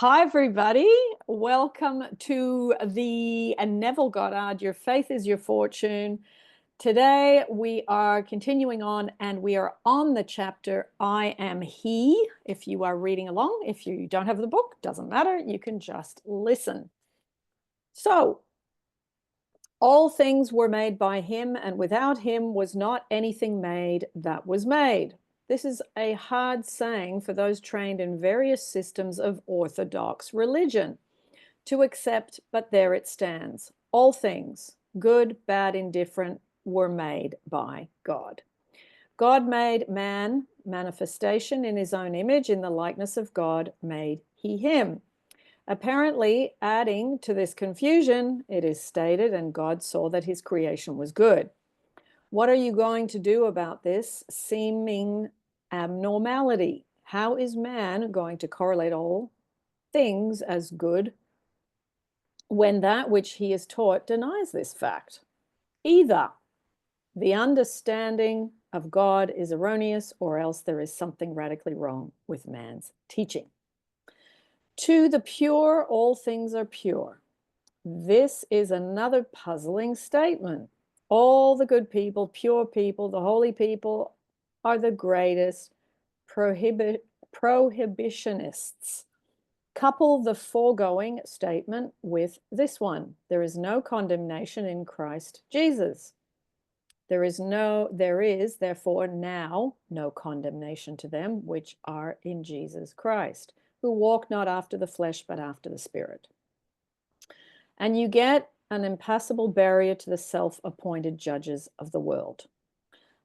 Hi, everybody. Welcome to the Neville Goddard, Your Faith is Your Fortune. Today, we are continuing on, and we are on the chapter, I Am He. If you are reading along, if you don't have the book, doesn't matter. You can just listen. So, all things were made by him, and without him was not anything made that was made. This is a hard saying for those trained in various systems of orthodox religion to accept, but there it stands. All things, good, bad, indifferent, were made by God. God made man, manifestation in his own image, in the likeness of God made he him. Apparently, adding to this confusion, it is stated, and God saw that his creation was good. What are you going to do about this seeming abnormality? How is man going to correlate all things as good when that which he is taught denies this fact? Either the understanding of God is erroneous, or else there is something radically wrong with man's teaching. To the pure, all things are pure. This is another puzzling statement. All the good people, pure people, the holy people are the greatest prohibitionists. Couple the foregoing statement with this one. There is no condemnation in Christ Jesus. There is therefore now no condemnation to them which are in Jesus Christ, who walk not after the flesh, but after the Spirit. And you get an impassable barrier to the self-appointed judges of the world.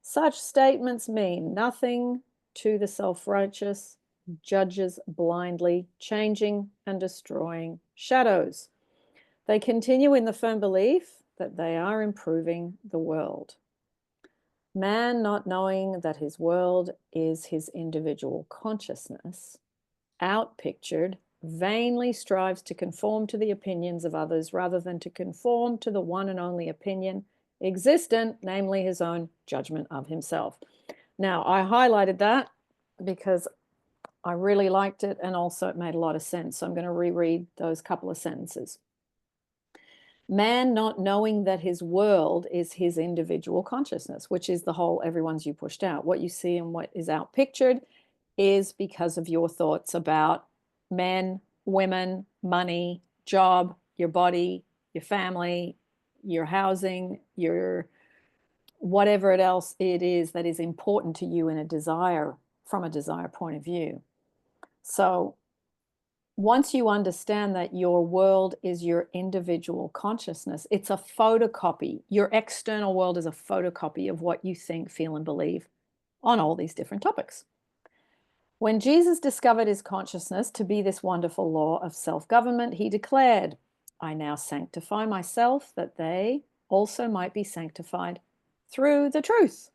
Such statements mean nothing to the self-righteous judges blindly, changing and destroying shadows. They continue in the firm belief that they are improving the world. Man, not knowing that his world is his individual consciousness, outpictured, vainly strives to conform to the opinions of others rather than to conform to the one and only opinion existent, namely his own judgment of himself. Now, I highlighted that because I really liked it, and also it made a lot of sense. So I'm going to reread those couple of sentences. Man not knowing that his world is his individual consciousness, which is the whole everyone's you pushed out. What you see and what is outpictured is because of your thoughts about men, women, money, job, your body, your family, your housing, your whatever else it is that is important to you in a desire, from a desire point of view. So once you understand that your world is your individual consciousness, it's a photocopy. Your external world is a photocopy of what you think, feel, and believe on all these different topics. When Jesus discovered his consciousness to be this wonderful law of self-government, he declared, I now sanctify myself that they also might be sanctified through the truth.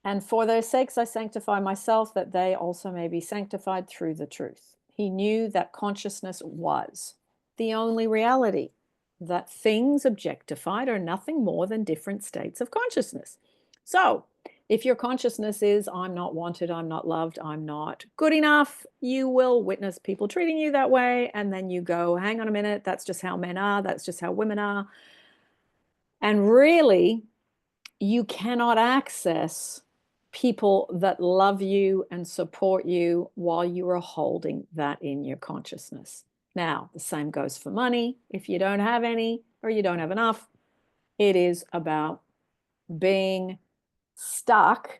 And for their sakes I sanctify myself that they also may be sanctified through the truth. He knew that consciousness was the only reality, that things objectified are nothing more than different states of consciousness. So if your consciousness is, I'm not wanted, I'm not loved, I'm not good enough, you will witness people treating you that way. And then you go, hang on a minute, that's just how men are, that's just how women are. And really, you cannot access people that love you and support you while you are holding that in your consciousness. Now, the same goes for money. If you don't have any or you don't have enough, it is about being stuck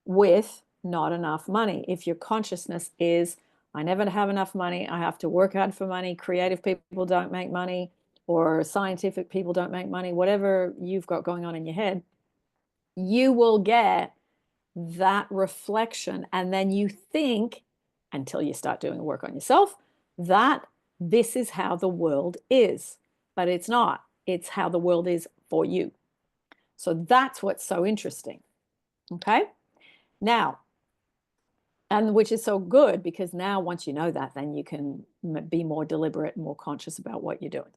with not enough money. If your consciousness is, I never have enough money, I have to work hard for money, creative people don't make money, or scientific people don't make money, whatever you've got going on in your head, you will get that reflection. And then you think, until you start doing work on yourself, that this is how the world is. But it's not. It's how the world is for you. So that's what's so interesting. Okay? Now, and which is so good, because now once you know that, then you can be more deliberate and more conscious about what you're doing.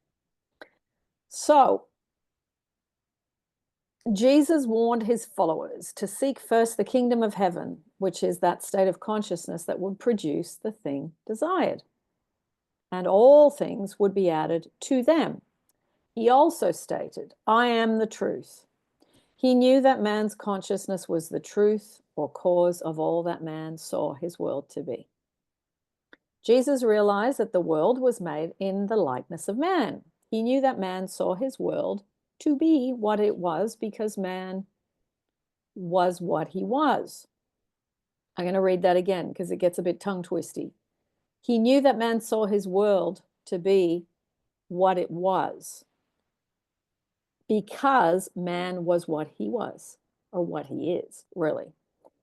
So Jesus warned his followers to seek first the kingdom of heaven, which is that state of consciousness that would produce the thing desired. and all things would be added to them. He also stated, I am the truth. He knew that man's consciousness was the truth or cause of all that man saw his world to be. Jesus realized that the world was made in the likeness of man. He knew that man saw his world to be what it was because man was what he was. I'm going to read that again because it gets a bit tongue twisty. He knew that man saw his world to be what it was because man was what he was, or what he is, really.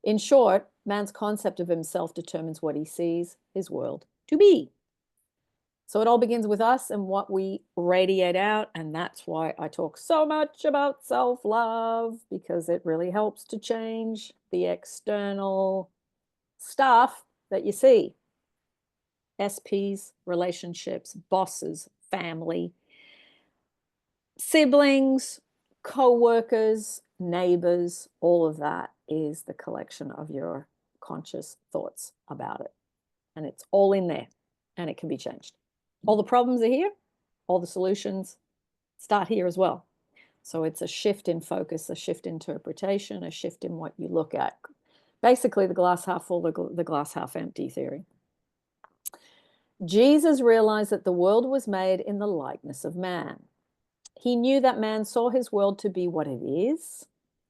In short, man's concept of himself determines what he sees his world to be. So it all begins with us and what we radiate out. And that's why I talk so much about self-love, because it really helps to change the external stuff that you see. SPs, relationships, bosses, family, siblings, co-workers, neighbors, all of that is the collection of your conscious thoughts about it. And it's all in there and it can be changed. All the problems are here, all the solutions start here as well. So it's a shift in focus, a shift in interpretation, a shift in what you look at. Basically, the glass half full, the glass half empty theory. Jesus realized that the world was made in the likeness of man. He knew that man saw his world to be what it is,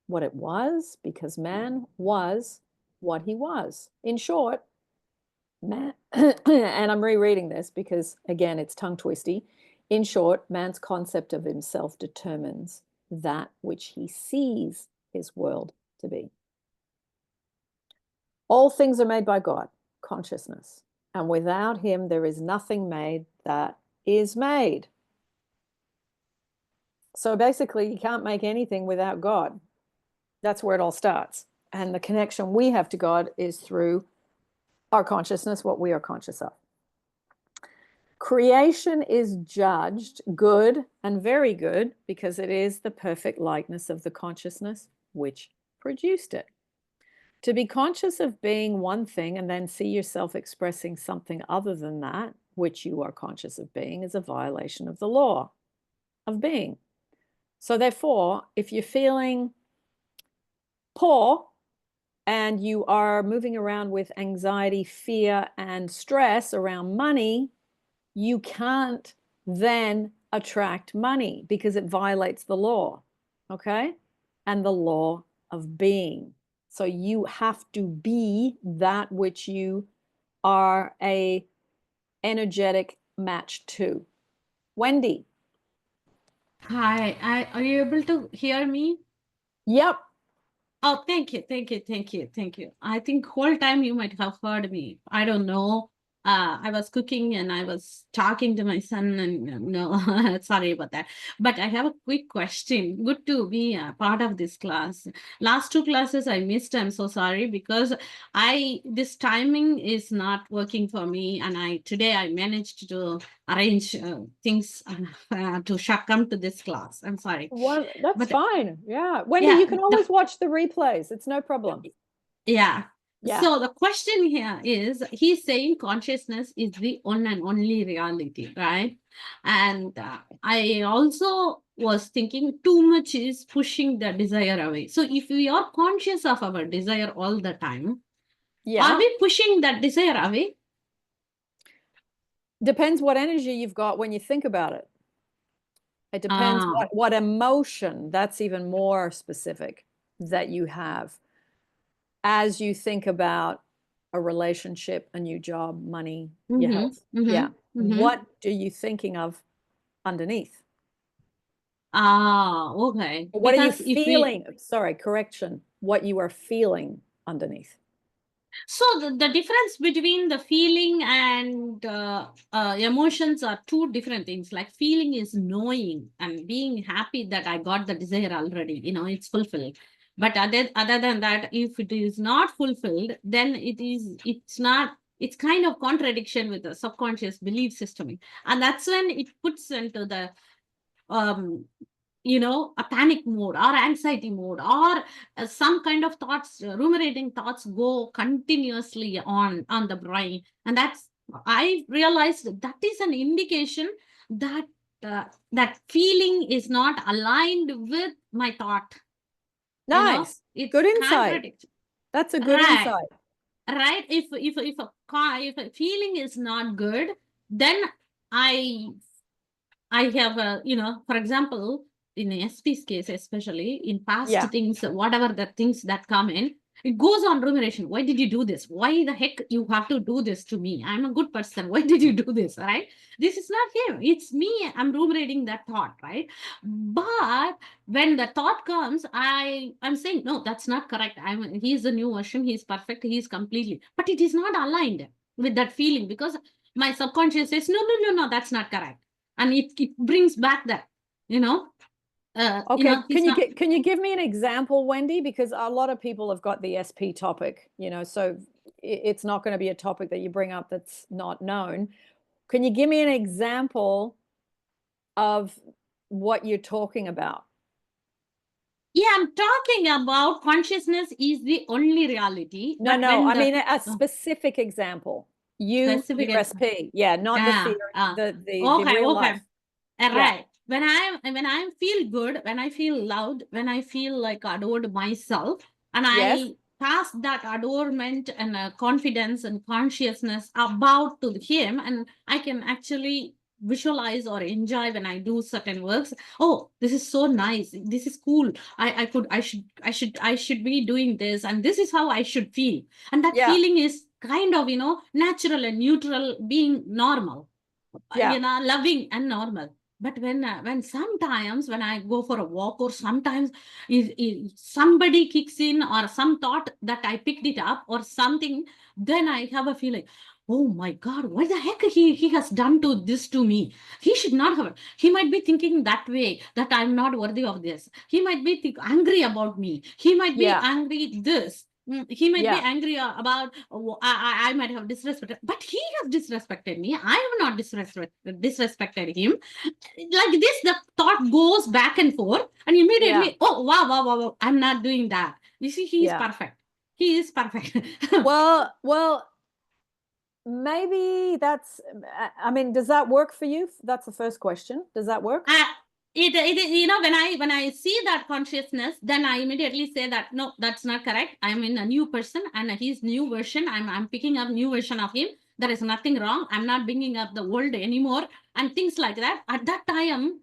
what it was, because man was what he was. In short, man, and I'm rereading this because, again, it's tongue twisty. In short, man's concept of himself determines that which he sees his world to be. All things are made by God, consciousness, and without him there is nothing made that is made. So basically, you can't make anything without God. That's where it all starts. And the connection we have to God is through our consciousness, what we are conscious of. Creation is judged good and very good because it is the perfect likeness of the consciousness which produced it. To be conscious of being one thing and then see yourself expressing something other than that, which you are conscious of being, is a violation of the law of being. So therefore, if you're feeling poor and you are moving around with anxiety, fear, and stress around money, you can't then attract money because it violates the law, okay? And the law of being. So you have to be that which you are a energetic match to. Wendy. Hi, are you able to hear me? Yep. Oh, thank you, thank you, thank you, thank you. I think whole time you might have heard me. I don't know. I was cooking and I was talking to my son, and no, sorry about that. But I have a quick question. Good to be a part of this class. Last two classes I missed. I'm so sorry because I this timing is not working for me, and I today I managed to arrange things to come to this class. I'm sorry, Well, that's but fine. Yeah. Wendy, yeah, you can always watch the replays. It's no problem. yeah. Yeah. So the question here is, he's saying consciousness is the one and only reality, right? And I also was thinking too much is pushing the desire away. So if we are conscious of our desire all the time, are Yeah. we pushing that desire away? Depends what energy you've got when you think about it. It depends Ah, what emotion, that's even more specific, that you have as you think about a relationship, a new job, money, your mm-hmm, health. mm-hmm, Yeah. mm-hmm. What are you thinking of underneath? Ah, okay. What are you Because if we feeling? Sorry, correction. What you are feeling underneath. So the difference between the feeling and emotions are two different things. Like feeling is knowing and being happy that I got the desire already, it's fulfilled. But other than that, if it is not fulfilled, then it's not, it's kind of contradiction with the subconscious belief system. And that's when it puts into the um a panic mode or anxiety mode, or some kind of thoughts, ruminating thoughts go continuously on the brain, and that's I realized that is an indication that that feeling is not aligned with my thought. Nice. It's Good insight. contradictory. That's a good Right. insight. Right. If a feeling is not good, then I have a, for example, in SP's case, especially in past Yeah. things, whatever the things that come in, it goes on rumination. Why did you do this? Why the heck you have to do this to me? I'm a good person. Why did you do this? Right? This is not him. It's me. I'm ruminating that thought, right? But when the thought comes, I'm saying, no, that's not correct. He's the new version. He's perfect. He's completely, but it is not aligned with that feeling because my subconscious says, no, no, no, no, that's not correct, and it brings back that, Okay, he's not. can you give me an example, Wendy? Because a lot of people have got the SP topic, so it's not going to be a topic that you bring up that's not known. Can you give me an example of what you're talking about? Yeah, I'm talking about consciousness is the only reality. No, But no, when I the mean a specific example. Your specific, SP. Yeah, not the theory, the okay, real okay, life. Yeah. right. When I feel good, when I feel loved, when I feel like adored myself, and Yes. I pass that adornment and confidence and consciousness about to him, and I can actually visualize or enjoy when I do certain works. Oh, this is so nice. This is cool. I should be doing this, and this is how I should feel. And that Yeah. feeling is kind of, natural and neutral, being normal, Yeah. loving and normal. But when sometimes when I go for a walk, or sometimes somebody kicks in, or some thought that I picked it up or something, then I have a feeling, oh my God, what the heck he has done to this to me? He should not have. He might be thinking that way, that I'm not worthy of this. He might be angry about me. He might be Yeah. angry this. He might be Yeah. angry about, I might have disrespected, but he has disrespected me. I have not disrespected him. Like this, the thought goes back and forth, and Yeah. immediately, oh, wow, wow, wow, wow, I'm not doing that. You see, he is Yeah. perfect. He is perfect. Well, maybe that's, I mean, does that work for you? That's the first question. Does that work? When I see that consciousness, then I immediately say that no, that's not correct. I'm in a new person, and his new version. I'm picking up new version of him. There is nothing wrong. I'm not bringing up the old anymore, and things like that. At that time,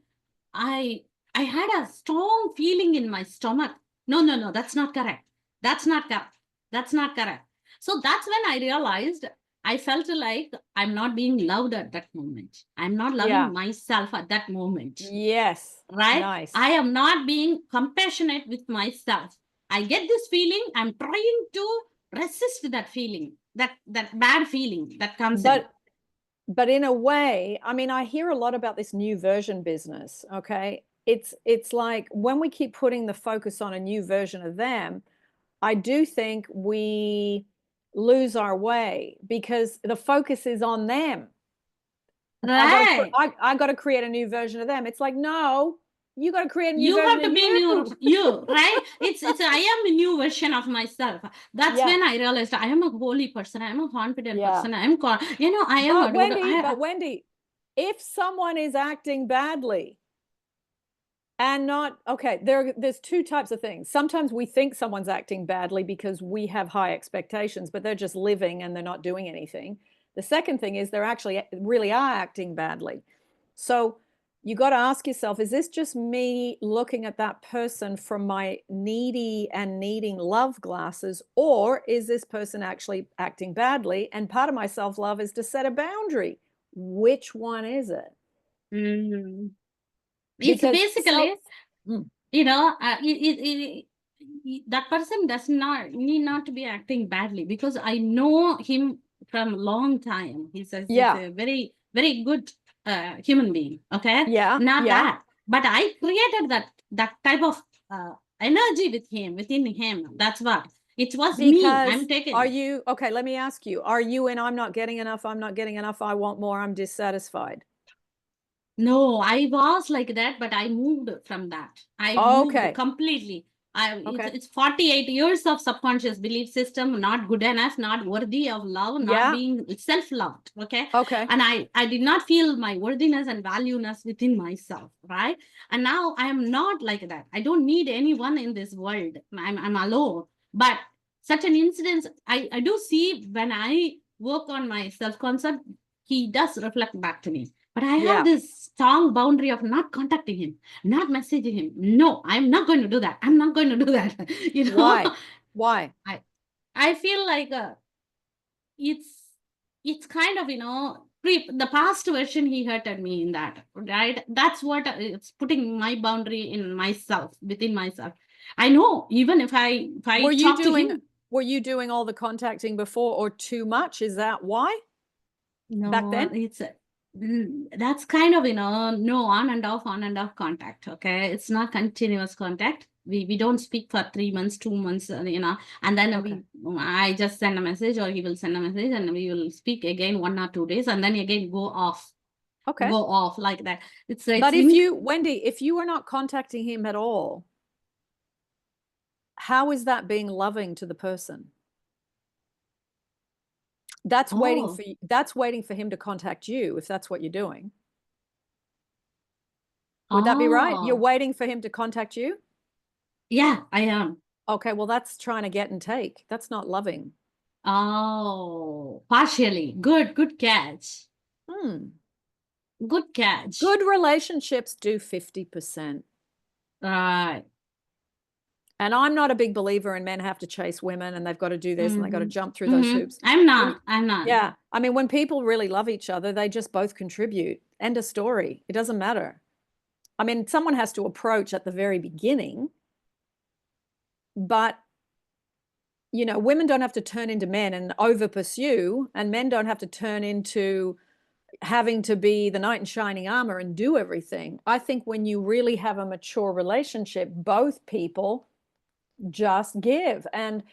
I I had a strong feeling in my stomach. No, no, no, that's not correct. That's not correct. That's not correct. So that's when I realized, I felt like I'm not being loved at that moment. I'm not loving Yeah. myself at that moment. Yes. Right? Nice. I am not being compassionate with myself. I get this feeling. I'm trying to resist that feeling, that bad feeling that comes in. But in a way, I mean, I hear a lot about this new version business. Okay. It's like when we keep putting the focus on a new version of them, I do think we lose our way because the focus is on them. Right. I got to create a new version of them. It's like, no, you got to create a new You version have of to be you. you, right? It's I am a new version of myself. That's Yeah. when I realized I am a holy person. I am a confident Yeah. person. I am, I am But adored. Wendy, if someone is acting badly and not okay, there's two types of things. Sometimes we think someone's acting badly because we have high expectations, but they're just living and they're not doing anything. The second thing is they're actually really are acting badly. So you got to ask yourself, is this just me looking at that person from my needy and needing love glasses, or is this person actually acting badly? And part of my self-love is to set a boundary. Which one is it? It's Because basically, that person does not need not to be acting badly, because I know him from a long time. He's yeah, a very, very good human being. Okay, yeah, not yeah. that, but I created that type of energy within him. That's what it was. Me, Because I'm taking are it. you okay? Let me ask you, are you in I'm not getting enough, I'm not getting enough, I want more, I'm dissatisfied? No, I was like that, but I moved from that. I moved Okay. completely. It's 48 years of subconscious belief system, not good enough, not worthy of love, not being self-loved. Okay. Okay. And I did not feel my worthiness and valueness within myself. Right. And now I am not like that. I don't need anyone in this world. I'm alone. But such an incident, I do see when I work on my self-concept, he does reflect back to me. But I have this strong boundary of not contacting him, not messaging him. No, I'm not going to do that. I'm not going to do that. You know? Why? I feel like it's kind of, the past version he hurted me in that, right? That's what it's putting my boundary in myself, within myself. I know even if I talk to him. Were you doing all the contacting before or too much? Is that why? No, back then? That's kind of, no on and off contact. Okay. It's not continuous contact. We don't speak for 3 months, 2 months, and then I just send a message or he will send a message and we will speak again 1 or 2 days and then again go off. Okay. Go off like that. But Wendy, if you are not contacting him at all, how is that being loving to the person? That's waiting for him to contact you, if that's what you're doing. Would that be right? You're waiting for him to contact you? Yeah, I am. Okay, well, that's trying to get and take. That's not loving. Oh, partially. Good catch. Good catch. Good relationships do 50%. Right. And I'm not a big believer in men have to chase women and they've got to do this and they've got to jump through those hoops. I'm not. Yeah. I mean, when people really love each other, they just both contribute. End of story. It doesn't matter. I mean, someone has to approach at the very beginning, but women don't have to turn into men and over pursue, and men don't have to turn into having to be the knight in shining armor and do everything. I think when you really have a mature relationship, both people just give. And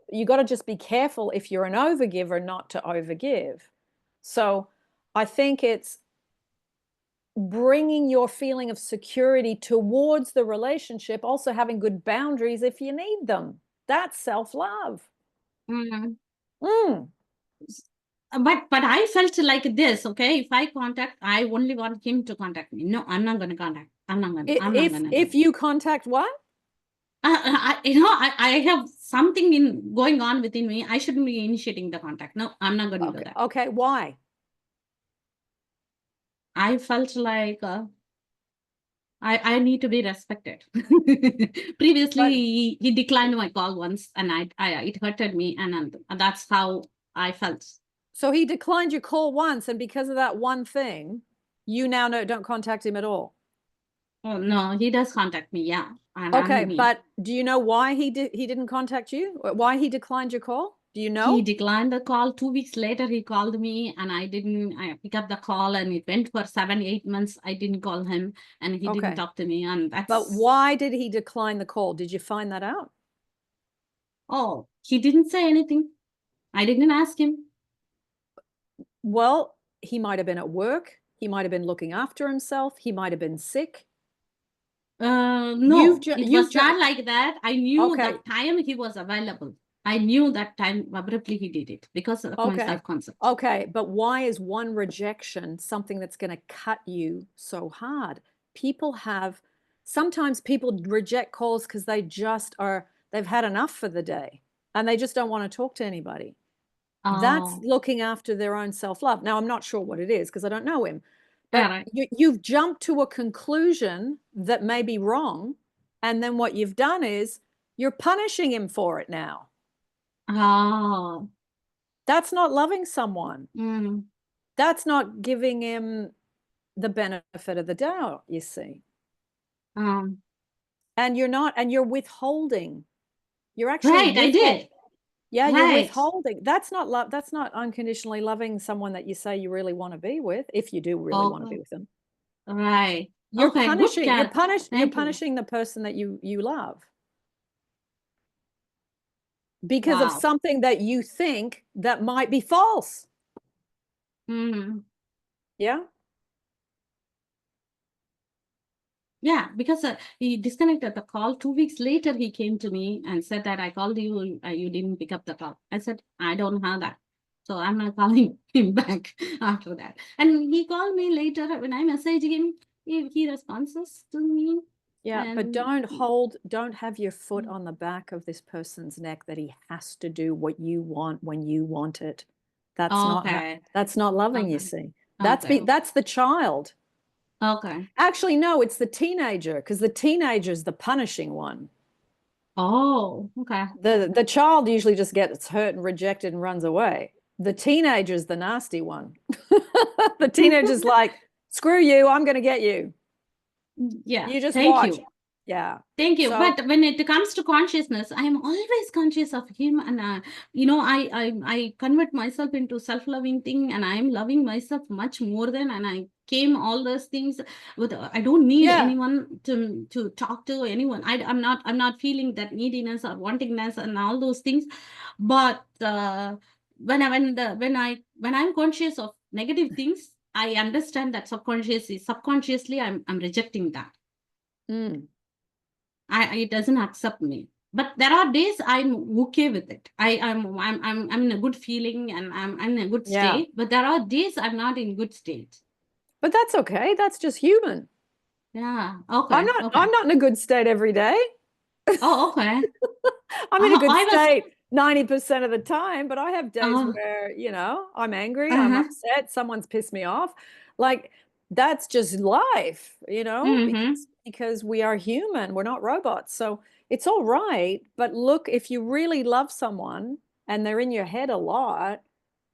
you got to just be careful if you're an overgiver not to overgive. So I think it's bringing your feeling of security towards the relationship, also having good boundaries if you need them. That's self-love. But I felt like this, okay? If I contact, I only want him to contact me. No, I'm not going to contact. If you contact what? I have something going on within me. I shouldn't be initiating the contact. No, I'm not going to do that. Okay, why? I felt like I need to be respected. Previously, he declined my call once, and it hurted me, and that's how I felt. So he declined your call once, and because of that one thing, you now don't contact him at all. Oh no, he does contact me. Yeah. Okay, but do you know why he didn't contact you? Why he declined your call? Do you know? He declined the call. 2 weeks later, he called me and I pick up the call, and it went for 7-8 months. I didn't call him and he didn't talk to me. And But why did he decline the call? Did you find that out? Oh, he didn't say anything. I didn't ask him. Well, he might have been at work. He might have been looking after himself. He might have been sick. No, it was not like that. I knew that time he was available. I knew that time abruptly he did it because of my self-concept. Okay, but why is one rejection something that's going to cut you so hard? Sometimes people reject calls because they've had enough for the day and they just don't want to talk to anybody. That's looking after their own self-love. Now, I'm not sure what it is because I don't know him. But you've jumped to a conclusion that may be wrong. And then what you've done is you're punishing him for it now. Oh. That's not loving someone. That's not giving him the benefit of the doubt, you see. And you're withholding. You're actually I did. Yeah, you're withholding. That's not love. That's not unconditionally loving someone that you say you really want to be with, if you do really want to be with them. Right. You're punishing. You're punishing the person that you love because of something that you think that might be false. Yeah. Yeah, because he disconnected the call. 2 weeks later, he came to me and said that I called you, you didn't pick up the call. I said, I don't have that. So I'm not calling him back after that. And he called me later when I messaged him. He responds to me. Yeah, but don't have your foot on the back of this person's neck that he has to do what you want when you want it. That's not loving, you see. That's the child. Okay. Actually, no, it's the teenager, because the teenager's the punishing one. Oh, okay. The child usually just gets hurt and rejected and runs away. The teenager's the nasty one. The teenager's like, screw you, I'm going to get you. Yeah. You just Thank watch. you. Yeah. Thank you. But when it comes to consciousness, I am always conscious of him, and I convert myself into self-loving thing, and I am loving myself much more than, and I came all those things with. I don't need anyone to talk to anyone. I'm not feeling that neediness or wantingness and all those things, but when I'm conscious of negative things, I understand that subconsciously I'm rejecting that. It doesn't accept me. But there are days I'm okay with it. I'm in a good feeling, and I'm in a good state. But there are days I'm not in good state. But that's okay. That's just human. Yeah. Okay. I'm not in a good state every day. Oh, okay. I'm in a good state 90% of the time, but I have days where, I'm angry, I'm upset, someone's pissed me off. Like, that's just life, because we are human, we're not robots. So it's all right. But look, if you really love someone and they're in your head a lot,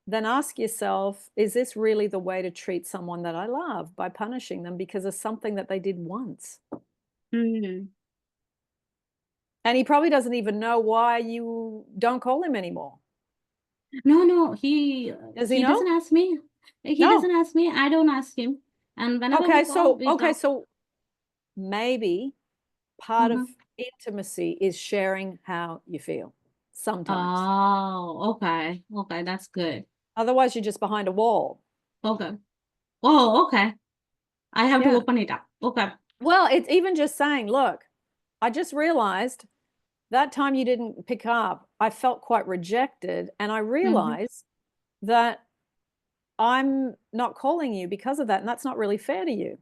then ask yourself, is this really the way to treat someone that I love, by punishing them because of something that they did once? And he probably doesn't even know why you don't call him anymore. No, he doesn't ask me. He doesn't ask me. I don't ask him. And whenever so maybe part of intimacy is sharing how you feel sometimes. Oh, okay. Okay, that's good. Otherwise, you're just behind a wall. Okay. Oh, okay. I have to open it up. Okay. Well, it's even just saying, look, I just realized that time you didn't pick up, I felt quite rejected. And I realized that I'm not calling you because of that. And that's not really fair to you.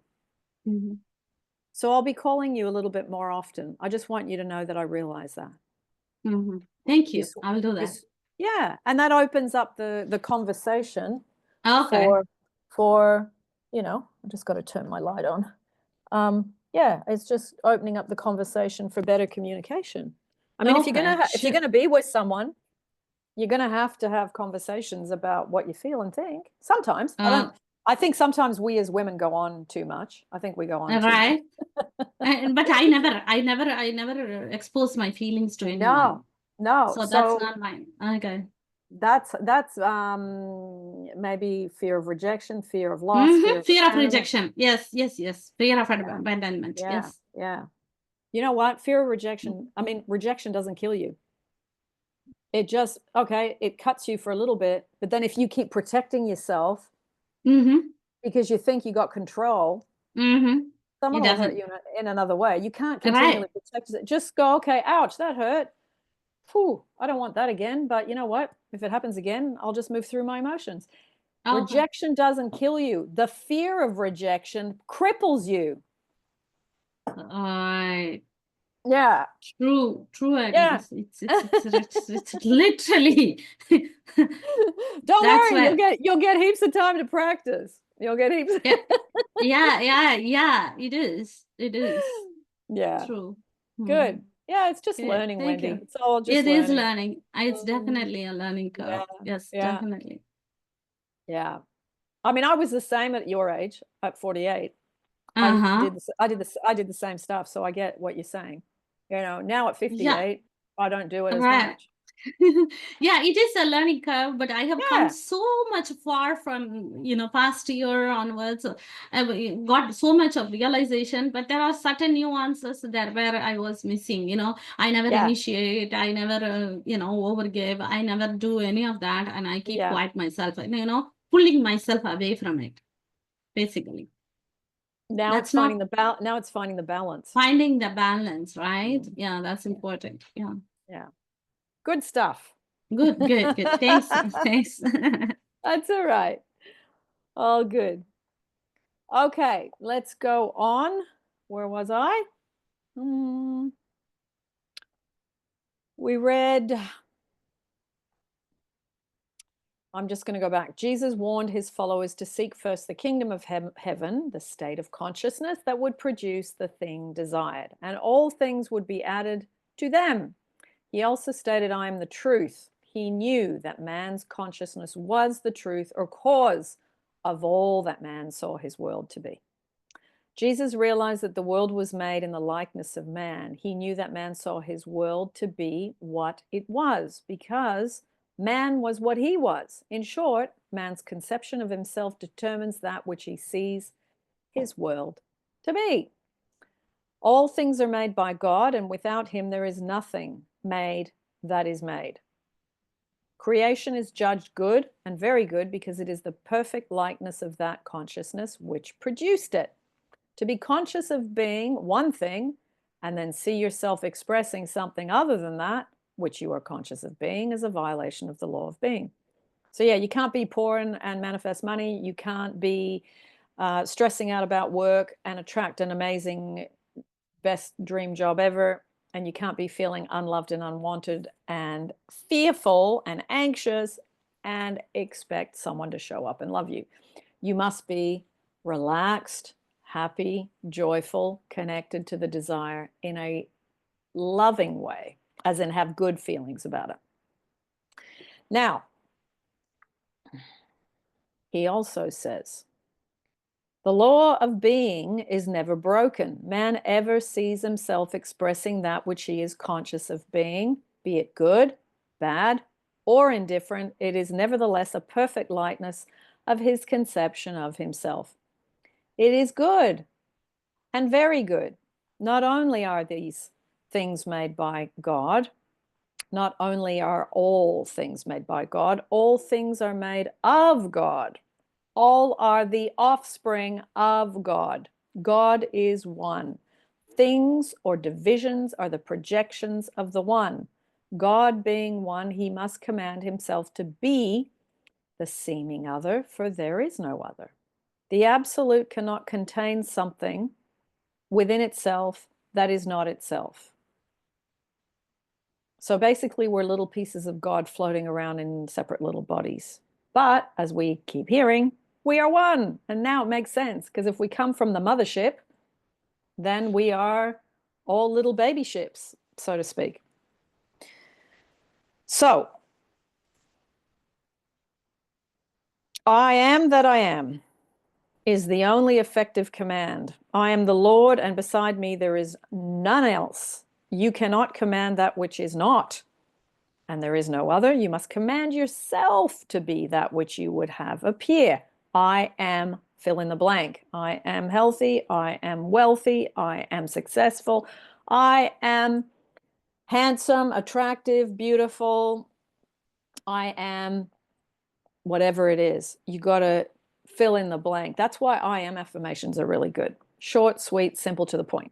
So I'll be calling you a little bit more often. I just want you to know that I realize that. Thank you. I will do that. Yeah. And that opens up the conversation for, I just got to turn my light on. Yeah, it's just opening up the conversation for better communication. I mean, if you're gonna be with someone, you're gonna have to have conversations about what you feel and think. Sometimes I think sometimes we as women go on too much. I think we go on right. But I never expose my feelings to anyone. No. So that's not mine. Okay. That's maybe fear of rejection, fear of loss, fear of rejection. Yes. Fear of abandonment. Yes. Yeah. You know what? Fear of rejection. I mean, rejection doesn't kill you. It just, it cuts you for a little bit. But then if you keep protecting yourself because you think you got control, someone will hurt you in another way. You can't continually protect yourself. Just go, okay, ouch, that hurt. Phew, I don't want that again. But you know what? If it happens again, I'll just move through my emotions. Rejection doesn't kill you. The fear of rejection cripples you. Yeah. True. Agnes. It's literally. Don't worry, you'll get heaps of time to practice. You'll get heaps. Yeah. It is. Yeah. True. Good. Yeah, it's just learning, Wendy. It's all just learning. It is learning. It's definitely a learning curve. Yes, definitely. Yeah. I mean, I was the same at your age, at 48. I did the same stuff, so I get what you're saying. Now at 58, I don't do it as much. Yeah, it is a learning curve, but I have come so much far from past year onwards. I got so much of realization, but there are certain nuances there where I was missing. I never initiate, I never overgive, I never do any of that, and I keep quiet myself, pulling myself away from it, basically. Now That's it's finding not now it's finding the balance. finding the balance, right? Yeah, that's important. Yeah. Yeah. Good stuff. Good, good, good. Thanks. Thanks. That's all right. All good. Okay, let's go on. Where was I? We read, I'm just going to go back. Jesus warned his followers to seek first the kingdom of heaven, the state of consciousness that would produce the thing desired, and all things would be added to them. He also stated, I am the truth. He knew that man's consciousness was the truth or cause of all that man saw his world to be. Jesus realized that the world was made in the likeness of man. He knew that man saw his world to be what it was because man was what he was. In short, man's conception of himself determines that which he sees his world to be. All things are made by God, and without him there is nothing made that is made. Creation is judged good and very good because it is the perfect likeness of that consciousness which produced it. To be conscious of being one thing and then see yourself expressing something other than that, which you are conscious of being, is a violation of the law of being. So yeah, you can't be poor and manifest money. You can't be stressing out about work and attract an amazing best dream job ever. And you can't be feeling unloved and unwanted and fearful and anxious and expect someone to show up and love you. You must be relaxed, happy, joyful, connected to the desire in a loving way, as in have good feelings about it. Now, he also says, the law of being is never broken. Man ever sees himself expressing that which he is conscious of being, be it good, bad, or indifferent. It is nevertheless a perfect likeness of his conception of himself. It is good and very good. Not only are these things made by God, not only are all things made by God, all things are made of God. All are the offspring of God. God is one. Things or divisions are the projections of the one. God being one, he must command himself to be the seeming other, for there is no other. The absolute cannot contain something within itself that is not itself. So basically, we're little pieces of God floating around in separate little bodies. But as we keep hearing, we are one. And now it makes sense, because if we come from the mothership, then we are all little baby ships, so to speak. So, I am that I am is the only effective command. I am the Lord, and beside me there is none else. You cannot command that which is not, and there is no other. You must command yourself to be that which you would have appear. I am fill in the blank. I am healthy. I am wealthy. I am successful. I am handsome, attractive, beautiful. I am whatever it is. You got to fill in the blank. That's why I am affirmations are really good. Short, sweet, simple, to the point.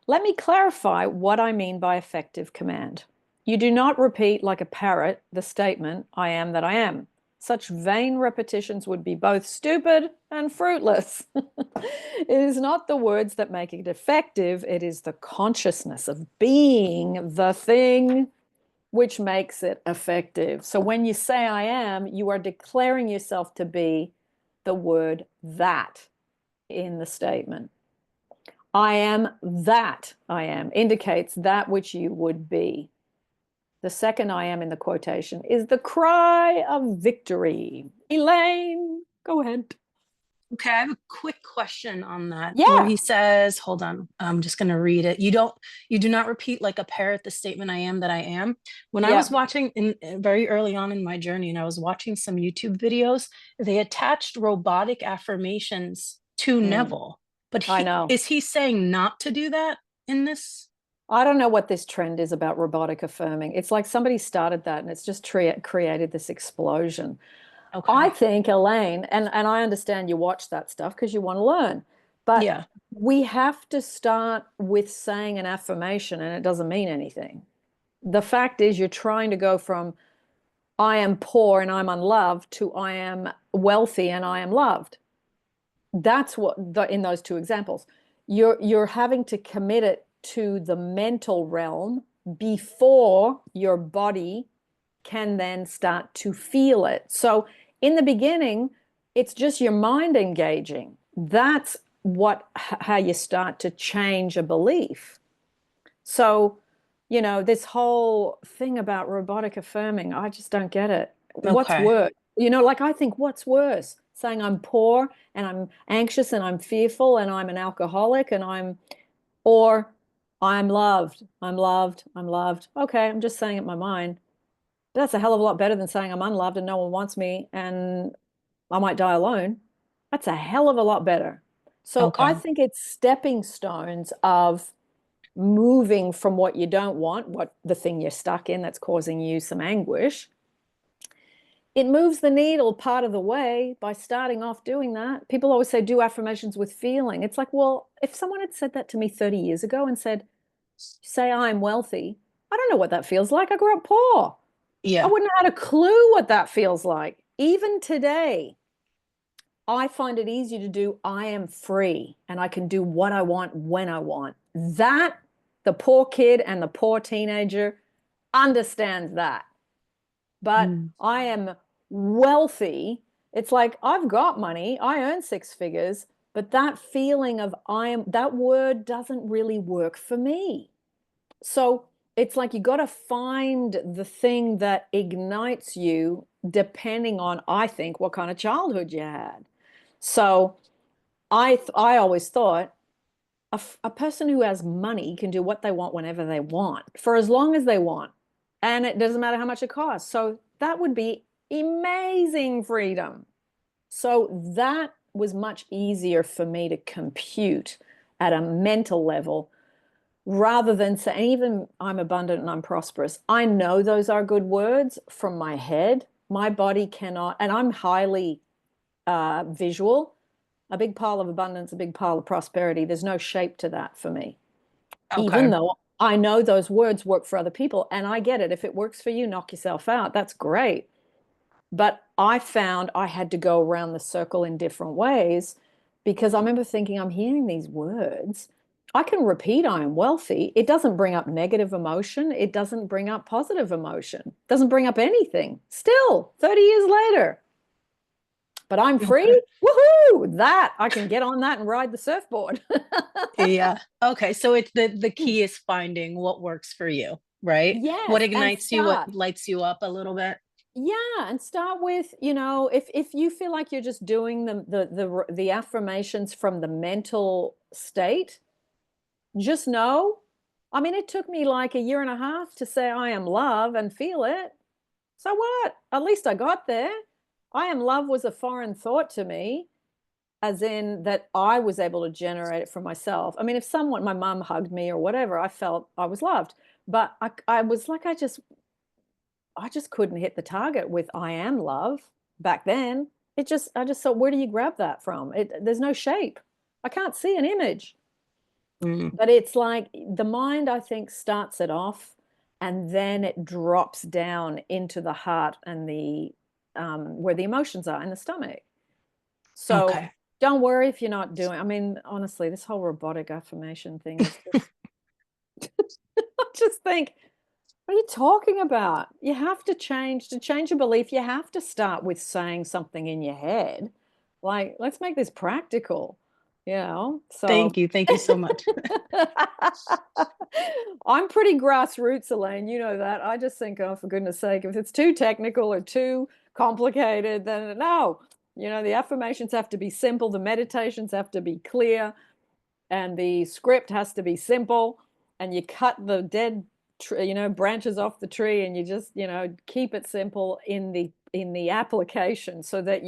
Let me clarify what I mean by effective command. You do not repeat like a parrot the statement, I am that I am. Such vain repetitions would be both stupid and fruitless. It is not the words that make it effective, it is the consciousness of being the thing which makes it effective. So when you say I am, you are declaring yourself to be the word that in the statement. I am that I am indicates that which you would be. The second I am in the quotation is the cry of victory. Elaine, go ahead. Okay, I have a quick question on that. Yeah. Where he says, hold on, I'm just going to read it. You do not repeat like a parrot the statement I am that I am. When I was watching very early on in my journey, and I was watching some YouTube videos, they attached robotic affirmations to Neville. But I know. Is he saying not to do that in this? I don't know what this trend is about robotic affirming. It's like somebody started that and it's just created this explosion. Okay. I think, Elaine, and I understand you watch that stuff because you want to learn, But Yeah. we have to start with saying an affirmation, and it doesn't mean anything. The fact is, you're trying to go from I am poor and I'm unloved to I am wealthy and I am loved. That's what in those two examples. You're having to commit it to the mental realm before your body can then start to feel it. So in the beginning, it's just your mind engaging. That's how you start to change a belief. So, this whole thing about robotic affirming, I just don't get it. What's Okay. worse? Like I think what's worse? Saying I'm poor and I'm anxious and I'm fearful and I'm an alcoholic or I'm loved, I'm loved, I'm loved. Okay, I'm just saying it in my mind. But that's a hell of a lot better than saying I'm unloved and no one wants me and I might die alone. That's a hell of a lot better. So I Okay. think it's stepping stones of moving from what you don't want, what the thing you're stuck in that's causing you some anguish. It moves the needle part of the way by starting off doing that. People always say, do affirmations with feeling. It's like, well, if someone had said that to me 30 years ago and said, say I'm wealthy, I don't know what that feels like. I grew up poor. I Yeah. wouldn't have had a clue what that feels like. Even today, I find it easier to do I am free and I can do what I want when I want. That, the poor kid and the poor teenager understands that. But I am wealthy. It's like I've got money, I earn six figures, but that feeling of that word doesn't really work for me. So it's like you got to find the thing that ignites you depending on, I think, what kind of childhood you had. So I always thought a person who has money can do what they want whenever they want for as long as they want. And it doesn't matter how much it costs. So that would be amazing freedom. So that was much easier for me to compute at a mental level rather than say, even I'm abundant and I'm prosperous. I know those are good words from my head. My body cannot, and I'm highly visual. A big pile of abundance, a big pile of prosperity. There's no shape to that for me, even Okay. though I know those words work for other people. And I get it. If it works for you, knock yourself out. That's great. But I found I had to go around the circle in different ways because I remember thinking, I'm hearing these words. I can repeat I am wealthy. It doesn't bring up negative emotion. It doesn't bring up positive emotion. It doesn't bring up anything. Still, 30 years later. But I'm Okay. free. Woohoo! That I can get on that and ride the surfboard. Yeah. Okay. So it's the key is finding what works for you, right? What Yes, and ignites you, what start. lights you up a little bit. Yeah, and start with, if you feel like you're just doing the affirmations from the mental state, just know. I mean, it took me like a year and a half to say I am love and feel it. So what? At least I got there. I am love was a foreign thought to me, as in that I was able to generate it for myself. I mean, if my mom hugged me or whatever, I felt I was loved. But I was like, I just couldn't hit the target with I am love back then. I just thought, where do you grab that from? There's no shape. I can't see an image. Mm. But it's like the mind, I think, starts it off and then it drops down into the heart and where the emotions are in the stomach. So Okay. don't worry if you're not doing, I mean, honestly, this whole robotic affirmation thing is just, I just think, what are you talking about? You have to change a belief. You have to start with saying something in your head. Like, let's make this practical, So Thank you. Thank you so much. I'm pretty grassroots, Elaine. You know that. I just think, oh, for goodness sake, if it's too technical or too complicated, then no. The affirmations have to be simple, the meditations have to be clear, and the script has to be simple, and you cut the dead branches off the tree, and you just keep it simple in the application so that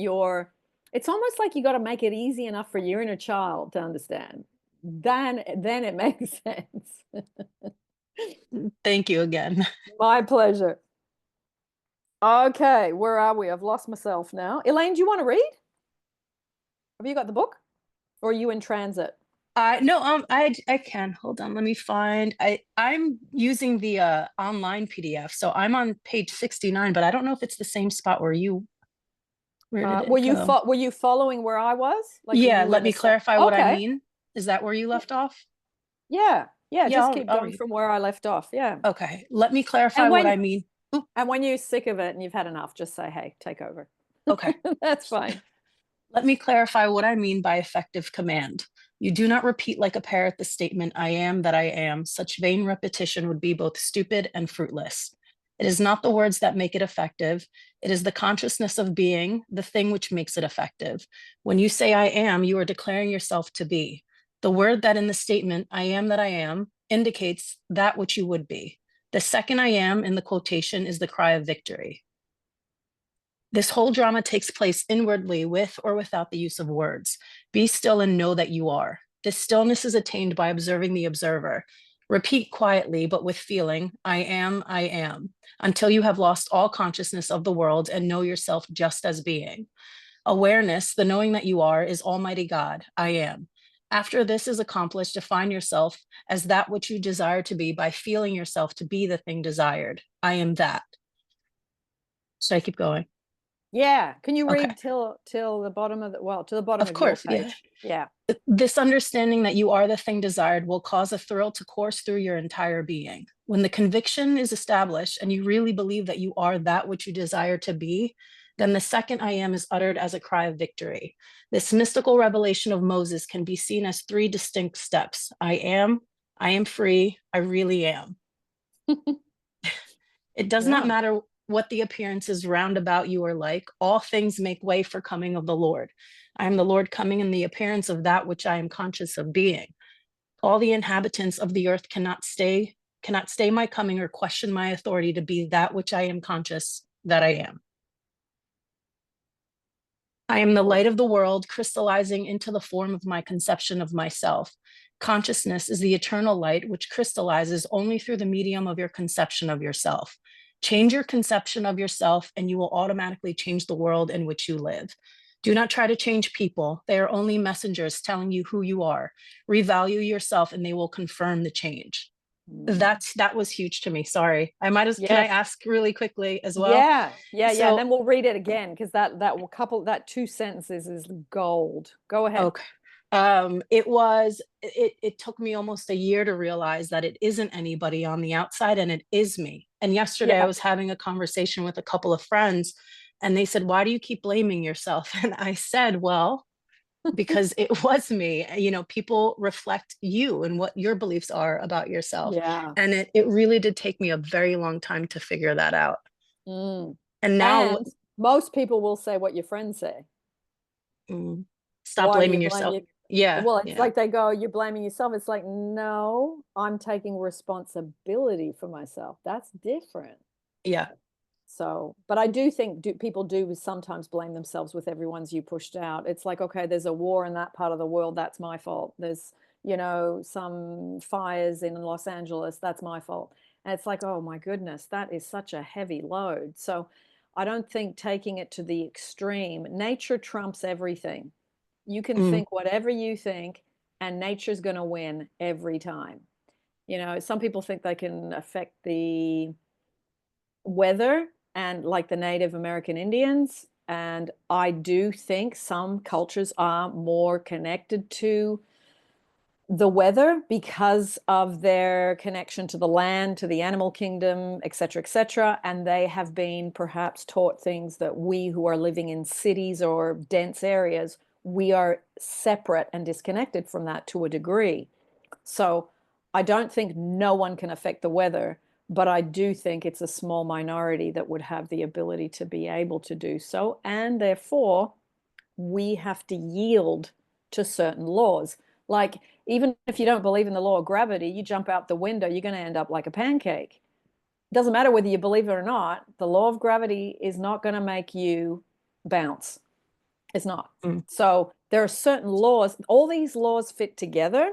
it's almost like you got to make it easy enough for your inner child to understand. Then it makes sense. Thank you again. My pleasure. Okay, where are we? I've lost myself now. Elaine, do you want to read? Have you got the book? Or are you in transit? No, I can. Hold on, let me find. I'm using the online PDF, so I'm on page 69, but I don't know if it's the same spot where did it go? Were you following where I was? Like, were Yeah, you let in me the same? clarify what I Okay. mean. Is that where you left off? Yeah. Yeah, Just keep I'll going read. from where I left off. Yeah. Okay, let me clarify And what I when mean. Oop, and when you're sick of it and you've had enough, just say, hey, take over. okay. That's fine. Let me clarify what I mean by effective command. You do not repeat like a parrot the statement, I am that I am. Such vain repetition would be both stupid and fruitless. It is not the words that make it effective. It is the consciousness of being, the thing which makes it effective. When you say I am, you are declaring yourself to be. The word that in the statement, I am that I am, indicates that which you would be. The second I am in the quotation is the cry of victory. This whole drama takes place inwardly with or without the use of words. Be still and know that you are. This stillness is attained by observing the observer. Repeat quietly, but with feeling, I am, until you have lost all consciousness of the world and know yourself just as being. Awareness, the knowing that you are, is Almighty God, I am. After this is accomplished, define yourself as that which you desire to be by feeling yourself to be the thing desired. I am that. Should I keep going? Yeah. Can you Okay. read till the bottom of to the bottom Of of your course, yeah. page? Yeah. This understanding that you are the thing desired will cause a thrill to course through your entire being. When the conviction is established and you really believe that you are that which you desire to be, then the second I am is uttered as a cry of victory. This mystical revelation of Moses can be seen as three distinct steps. I am free, I really am. It does not Yeah. matter what the appearances round about you are like. All things make way for coming of the Lord. I am the Lord coming in the appearance of that which I am conscious of being. All the inhabitants of the earth cannot stay my coming or question my authority to be that which I am conscious that I am. I am the light of the world, crystallizing into the form of my conception of myself. Consciousness is the eternal light which crystallizes only through the medium of your conception of yourself. Change your conception of yourself, and you will automatically change the world in which you live. Do not try to change people. They are only messengers telling you who you are. Revalue yourself, and they will confirm the change. That was huge to me. Sorry. Can I ask really quickly as well? Yeah. So, And then we'll read it again because that 2 sentences is gold. Go ahead. okay. It took me almost a year to realize that it isn't anybody on the outside and it is me. And yesterday I was having a conversation with a couple of friends and they said, why do you keep blaming yourself? And I said, well, because it was me. You know, people reflect you and what your beliefs are about yourself. Yeah. And it really did take me a very long time to figure that out. Mm. And now And most people will say what your friends say. Stop Why do blaming you blame yourself. you? Yeah. Well, it's Yeah. like they go, you're blaming yourself. It's like, no, I'm taking responsibility for myself. That's different. Yeah. So, but I do think people do sometimes blame themselves with everyone's you pushed out. It's like, okay, there's a war in that part of the world. That's my fault. There's, some fires in Los Angeles. That's my fault. And it's like, oh my goodness, that is such a heavy load. So I don't think taking it to the extreme, nature trumps everything. You can think whatever you think, and nature's going to win every time. Some people think they can affect the weather, and like the Native American Indians. And I do think some cultures are more connected to the weather because of their connection to the land, to the animal kingdom, et cetera, et cetera. And they have been perhaps taught things that we who are living in cities or dense areas, we are separate and disconnected from that to a degree. So I don't think no one can affect the weather, but I do think it's a small minority that would have the ability to be able to do so. And therefore, we have to yield to certain laws. Like, even if you don't believe in the law of gravity, you jump out the window, you're going to end up like a pancake. It doesn't matter whether you believe it or not. The law of gravity is not going to make you bounce. It's not. So there are certain laws. All these laws fit together,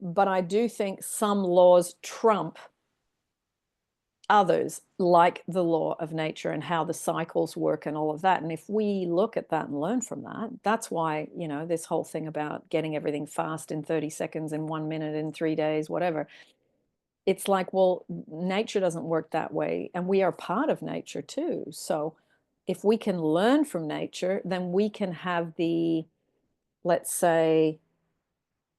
but I do think some laws trump others, like the law of nature and how the cycles work and all of that. And if we look at that and learn from that, that's why, you know, this whole thing about getting everything fast in 30 seconds, in 1 minute, in 3 days, whatever. It's like, well, nature doesn't work that way, and we are part of nature too. So if we can learn from nature, then we can have the, let's say,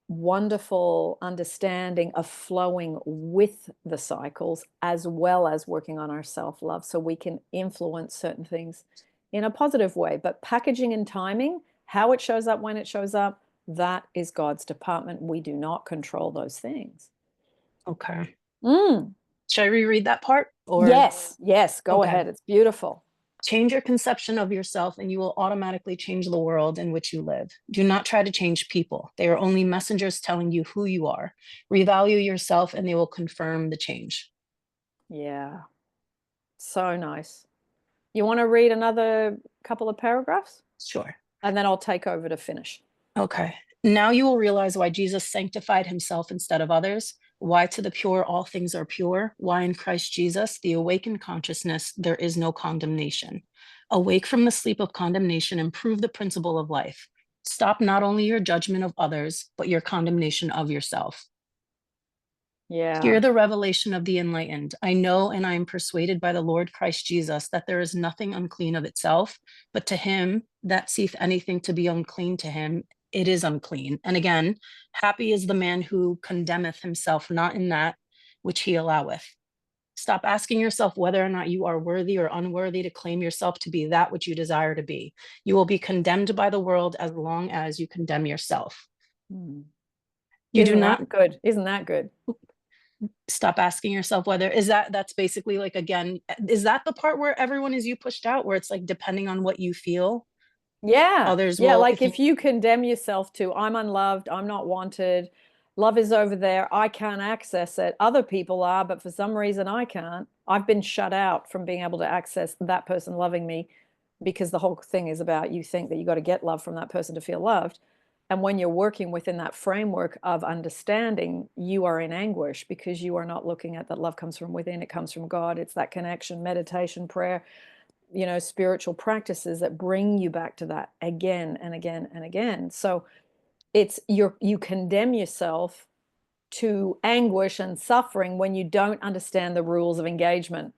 wonderful understanding of flowing with the cycles, as well as working on our self-love, so we can influence certain things in a positive way. But packaging and timing, how it shows up, when it shows up, that is God's department. We do not control those things. Okay. Mm. Should I reread that part? Or Yes, go Okay. ahead. It's beautiful. Change your conception of yourself and you will automatically change the world in which you live. Do not try to change people. They are only messengers telling you who you are. Revalue yourself and they will confirm the change. Yeah. So nice. You want to read another couple of paragraphs? Sure. And then I'll take over to finish. Okay. Now you will realize why Jesus sanctified himself instead of others, why to the pure all things are pure, why in Christ Jesus, the awakened consciousness, there is no condemnation. Awake from the sleep of condemnation and prove the principle of life. Stop not only your judgment of others, but your condemnation of yourself. Yeah. Hear the revelation of the enlightened. I know and I am persuaded by the Lord Christ Jesus that there is nothing unclean of itself, but to him that seeth anything to be unclean to him, it is unclean. And again, happy is the man who condemneth himself, not in that which he alloweth. Stop asking yourself whether or not you are worthy or unworthy to claim yourself to be that which you desire to be. You will be condemned by the world as long as you condemn yourself. Hmm. You Isn't do not that good? Isn't that good? Stop asking yourself whether that's basically like, again, is that the part where everyone is you pushed out, where it's like depending on what you feel, Yeah. others Yeah, will, like if you condemn yourself to, I'm unloved, I'm not wanted, love is over there, I can't access it. Other people are, but for some reason I can't. I've been shut out from being able to access that person loving me, because the whole thing is about, you think that you got to get love from that person to feel loved. And when you're working within that framework of understanding, you are in anguish because you are not looking at that love comes from within, it comes from God. It's that connection, meditation, prayer, you know, spiritual practices that bring you back to that again and again and again. So it's you condemn yourself to anguish and suffering when you don't understand the rules of engagement.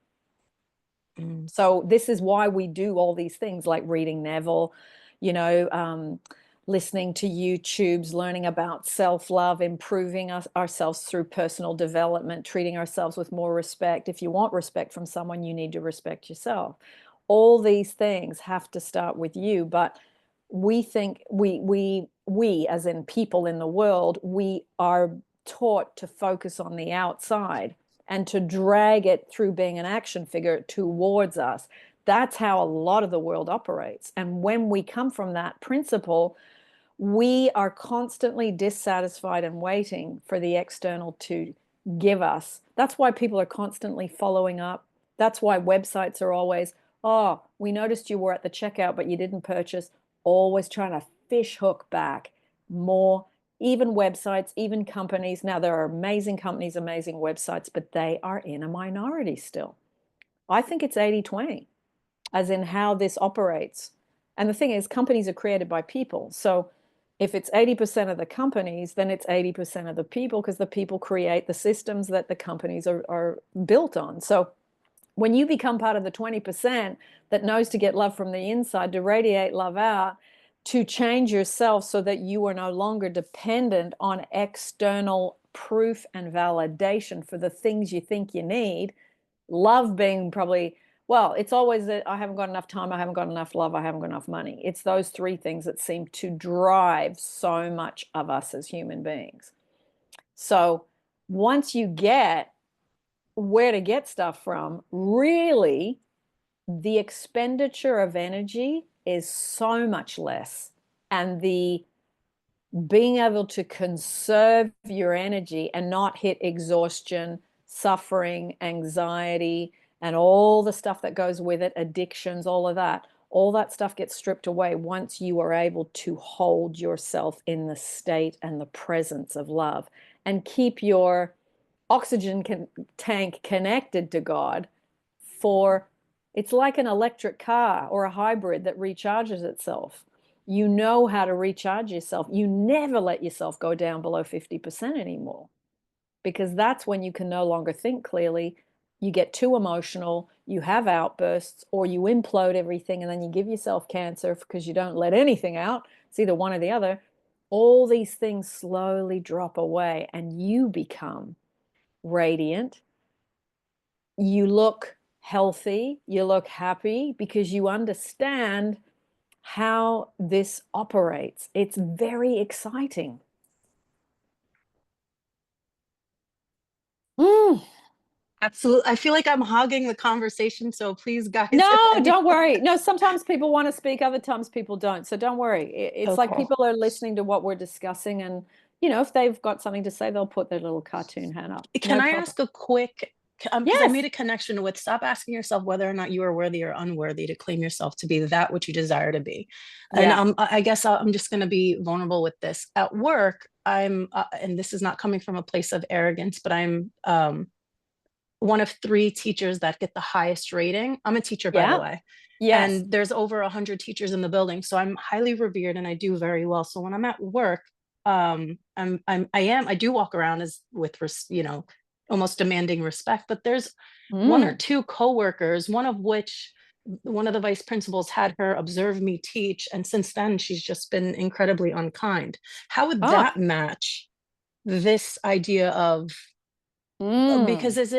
So this is why we do all these things like reading Neville, you know, listening to YouTubes, learning about self-love, improving ourselves through personal development, treating ourselves with more respect. If you want respect from someone, you need to respect yourself. All these things have to start with you, but we think we as in people in the world, we are taught to focus on the outside and to drag it through being an action figure towards us. That's how a lot of the world operates. And when we come from that principle, we are constantly dissatisfied and waiting for the external to give us. That's why people are constantly following up. That's why websites are always, oh, we noticed you were at the checkout, but you didn't purchase. Always trying to fish hook back more. Even websites, even companies. Now, there are amazing companies, amazing websites, but they are in a minority still. I think it's 80-20, as in how this operates. And the thing is, companies are created by people. So if it's 80% of the companies, then it's 80% of the people, because the people create the systems that the companies are built on. So when you become part of the 20% that knows to get love from the inside, to radiate love out, to change yourself so that you are no longer dependent on external proof and validation for the things you think you need, love being probably, well, it's always that I haven't got enough time, I haven't got enough love, I haven't got enough money. It's those three things that seem to drive so much of us as human beings. So once you get where to get stuff from, really, the expenditure of energy is so much less. And the being able to conserve your energy and not hit exhaustion, suffering, anxiety, and all the stuff that goes with it, addictions, all that stuff gets stripped away once you are able to hold yourself in the state and the presence of love and keep your oxygen tank connected to God it's like an electric car or a hybrid that recharges itself. You know how to recharge yourself. You never let yourself go down below 50% anymore, because that's when you can no longer think clearly. You get too emotional, you have outbursts, or you implode everything, and then you give yourself cancer because you don't let anything out. It's either one or the other. All these things slowly drop away, and you become radiant. You look healthy, you look happy, because you understand how this operates. It's very exciting. Absolutely. I feel like I'm hogging the conversation, so please, guys. No, don't worry. No, sometimes people want to speak, other times people don't. So don't worry. It's like Okay. people are listening to what we're discussing, and if they've got something to say, they'll put their little cartoon hand up. Can I ask a quick, because I Yes. made a connection with, stop asking yourself whether or not you are worthy or unworthy to claim yourself to be that which you desire to be. Yeah. And I guess I'm just going to be vulnerable with this. At work, and this is not coming from a place of arrogance, but I'm one of 3 teachers that get the highest rating. I'm a teacher, by the Yeah. way. Yes. And there's over 100 teachers in the building. So I'm highly revered and I do very well. So when I'm at work, I do walk around with almost demanding respect, but there's 1 or 2 coworkers, one of which one of the vice principals had her observe me teach. And since then, she's just been incredibly unkind. How would that match this idea of, because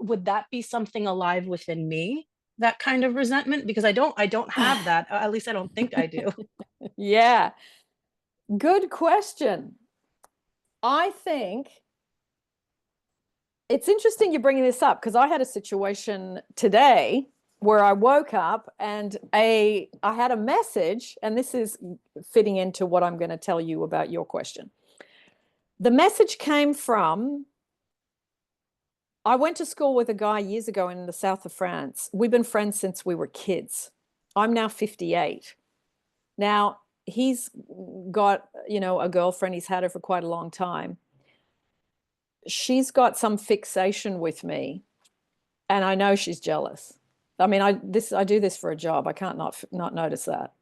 would that be something alive within me, that kind of resentment? Because I don't have that. At least I don't think I do. Yeah. Good question. I think it's interesting you're bringing this up, because I had a situation today where I woke up and I had a message, and this is fitting into what I'm going to tell you about your question. The message came from, I went to school with a guy years ago in the south of France. We've been friends since we were kids. I'm now 58. Now, he's got, a girlfriend. He's had her for quite a long time. She's got some fixation with me, and I know she's jealous. I mean, I do this for a job. I can't not notice that.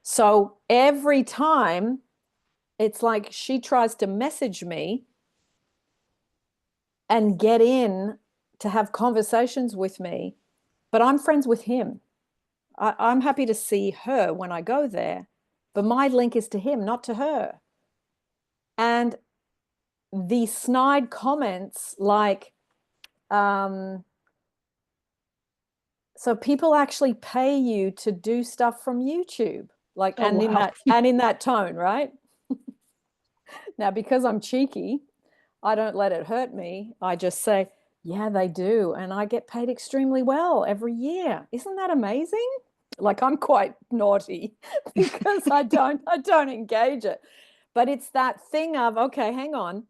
So every time, it's like she tries to message me and get in to have conversations with me, but I'm friends with him. I'm happy to see her when I go there, but my link is to him, not to her. And the snide comments like, so people actually pay you to do stuff from YouTube, like, Oh, wow. in that tone, right? Now, because I'm cheeky, I don't let it hurt me. I just say, yeah, they do. And I get paid extremely well every year. Isn't that amazing? Like, I'm quite naughty because I don't engage it. But it's that thing of, okay, hang on.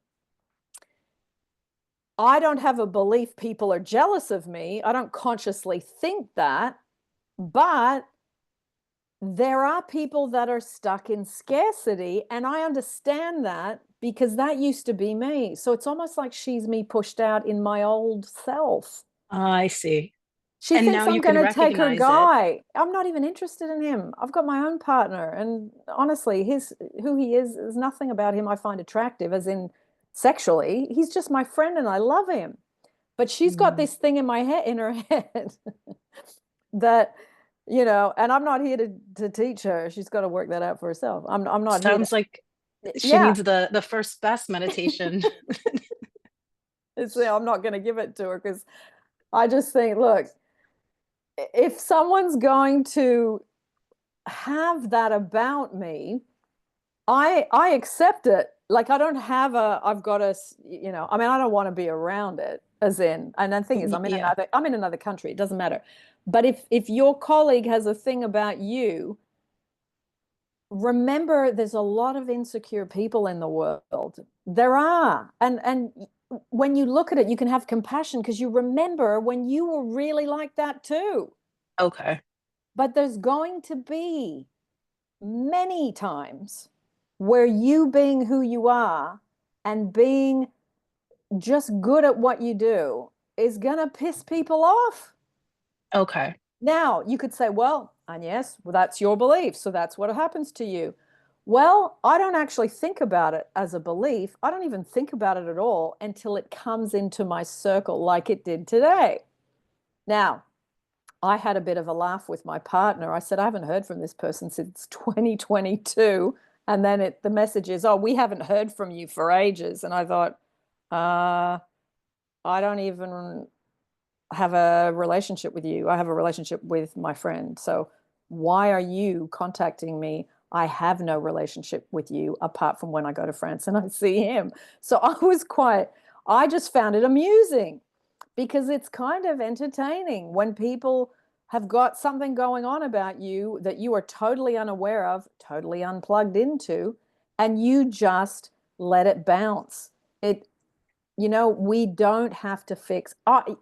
I don't have a belief people are jealous of me. I don't consciously think that, but there are people that are stuck in scarcity, and I understand that because that used to be me. So it's almost like she's me pushed out in my old self. I see. She And thinks now I'm you can going to take her recognize it. guy. I'm not even interested in him. I've got my own partner, and honestly, who he is, there's nothing about him I find attractive, as in sexually. He's just my friend, and I love him. But she's got this thing in her head that, and I'm not here to teach her. She's got to work that out for herself. I'm not here. Sounds like she needs the first best meditation. I'm not going to give it to her, because I just think, look, if someone's going to have that about me, I accept it. Like, I don't have I've got a, I mean, I don't want to be around it, as in, and the thing is, I'm in another country. It doesn't matter. But if your colleague has a thing about you, remember, there's a lot of insecure people in the world. There are. And when you look at it, you can have compassion, because you remember when you were really like that too. Okay. But there's going to be many times where you being who you are and being just good at what you do is going to piss people off. Okay. Now, you could say, well, Agnes, well, that's your belief, so that's what happens to you. Well, I don't actually think about it as a belief. I don't even think about it at all until it comes into my circle like it did today. Now, I had a bit of a laugh with my partner. I said, I haven't heard from this person since 2022. And then the message is, oh, we haven't heard from you for ages. And I thought, I don't even have a relationship with you. I have a relationship with my friend. So why are you contacting me? I have no relationship with you apart from when I go to France and I see him. So I just found it amusing because it's kind of entertaining when people have got something going on about you that you are totally unaware of, totally unplugged into, and you just let it bounce. We don't have to fix.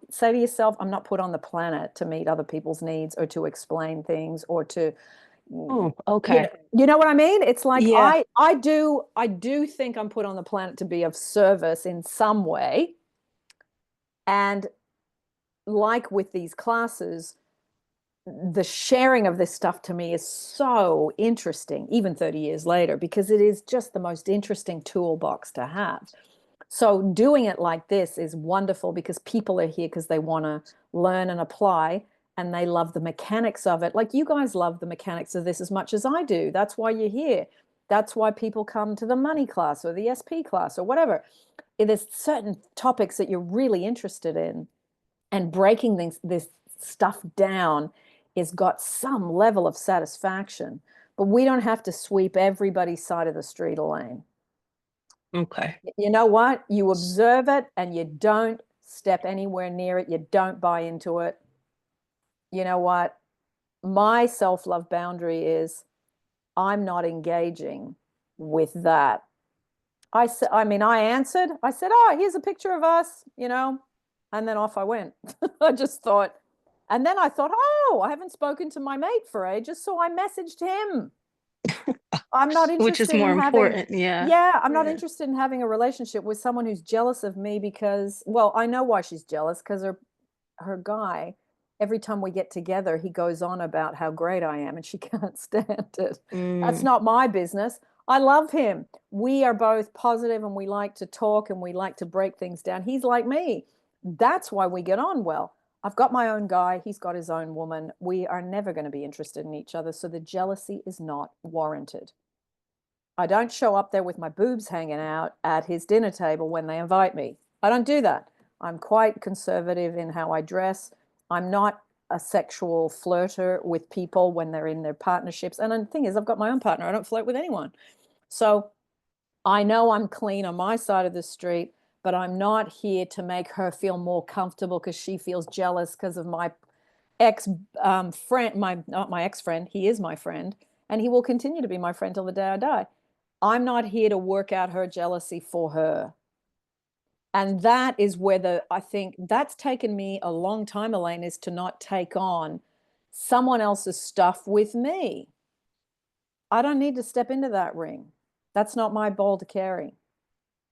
Say to yourself, I'm not put on the planet to meet other people's needs or to explain things or to. Oh, okay. You know what I mean? It's like Yeah. I do think I'm put on the planet to be of service in some way. And like with these classes, the sharing of this stuff to me is so interesting, even 30 years later, because it is just the most interesting toolbox to have. So doing it like this is wonderful because people are here because they want to learn and apply and they love the mechanics of it. Like you guys love the mechanics of this as much as I do. That's why you're here. That's why people come to the money class or the SP class or whatever. There's certain topics that you're really interested in, and breaking this stuff down has got some level of satisfaction. But we don't have to sweep everybody's side of the street, Elaine. Okay. You know what? You observe it and you don't step anywhere near it. You don't buy into it. You know what? My self-love boundary is I'm not engaging with that. I answered. I said, oh, here's a picture of us, and then off I went. I just thought, and then I thought, oh, I haven't spoken to my mate for ages, so I messaged him. I'm not interested Which is more important. Yeah, I'm not interested in having a relationship with someone who's jealous of me because, well, I know why she's jealous because her guy, every time we get together, he goes on about how great I am and she can't stand it. That's not my business. I love him. We are both positive and we like to talk and we like to break things down. He's like me. That's why we get on well. I've got my own guy. He's got his own woman. We are never going to be interested in each other. So the jealousy is not warranted. I don't show up there with my boobs hanging out at his dinner table when they invite me. I don't do that. I'm quite conservative in how I dress. I'm not a sexual flirter with people when they're in their partnerships. And the thing is, I've got my own partner. I don't flirt with anyone. So I know I'm clean on my side of the street, but I'm not here to make her feel more comfortable because she feels jealous because of my friend, not my ex-friend, he is my friend, and he will continue to be my friend till the day I die. I'm not here to work out her jealousy for her. And that is where I think that's taken me a long time, Elaine, is to not take on someone else's stuff with me. I don't need to step into that ring. That's not my ball to carry.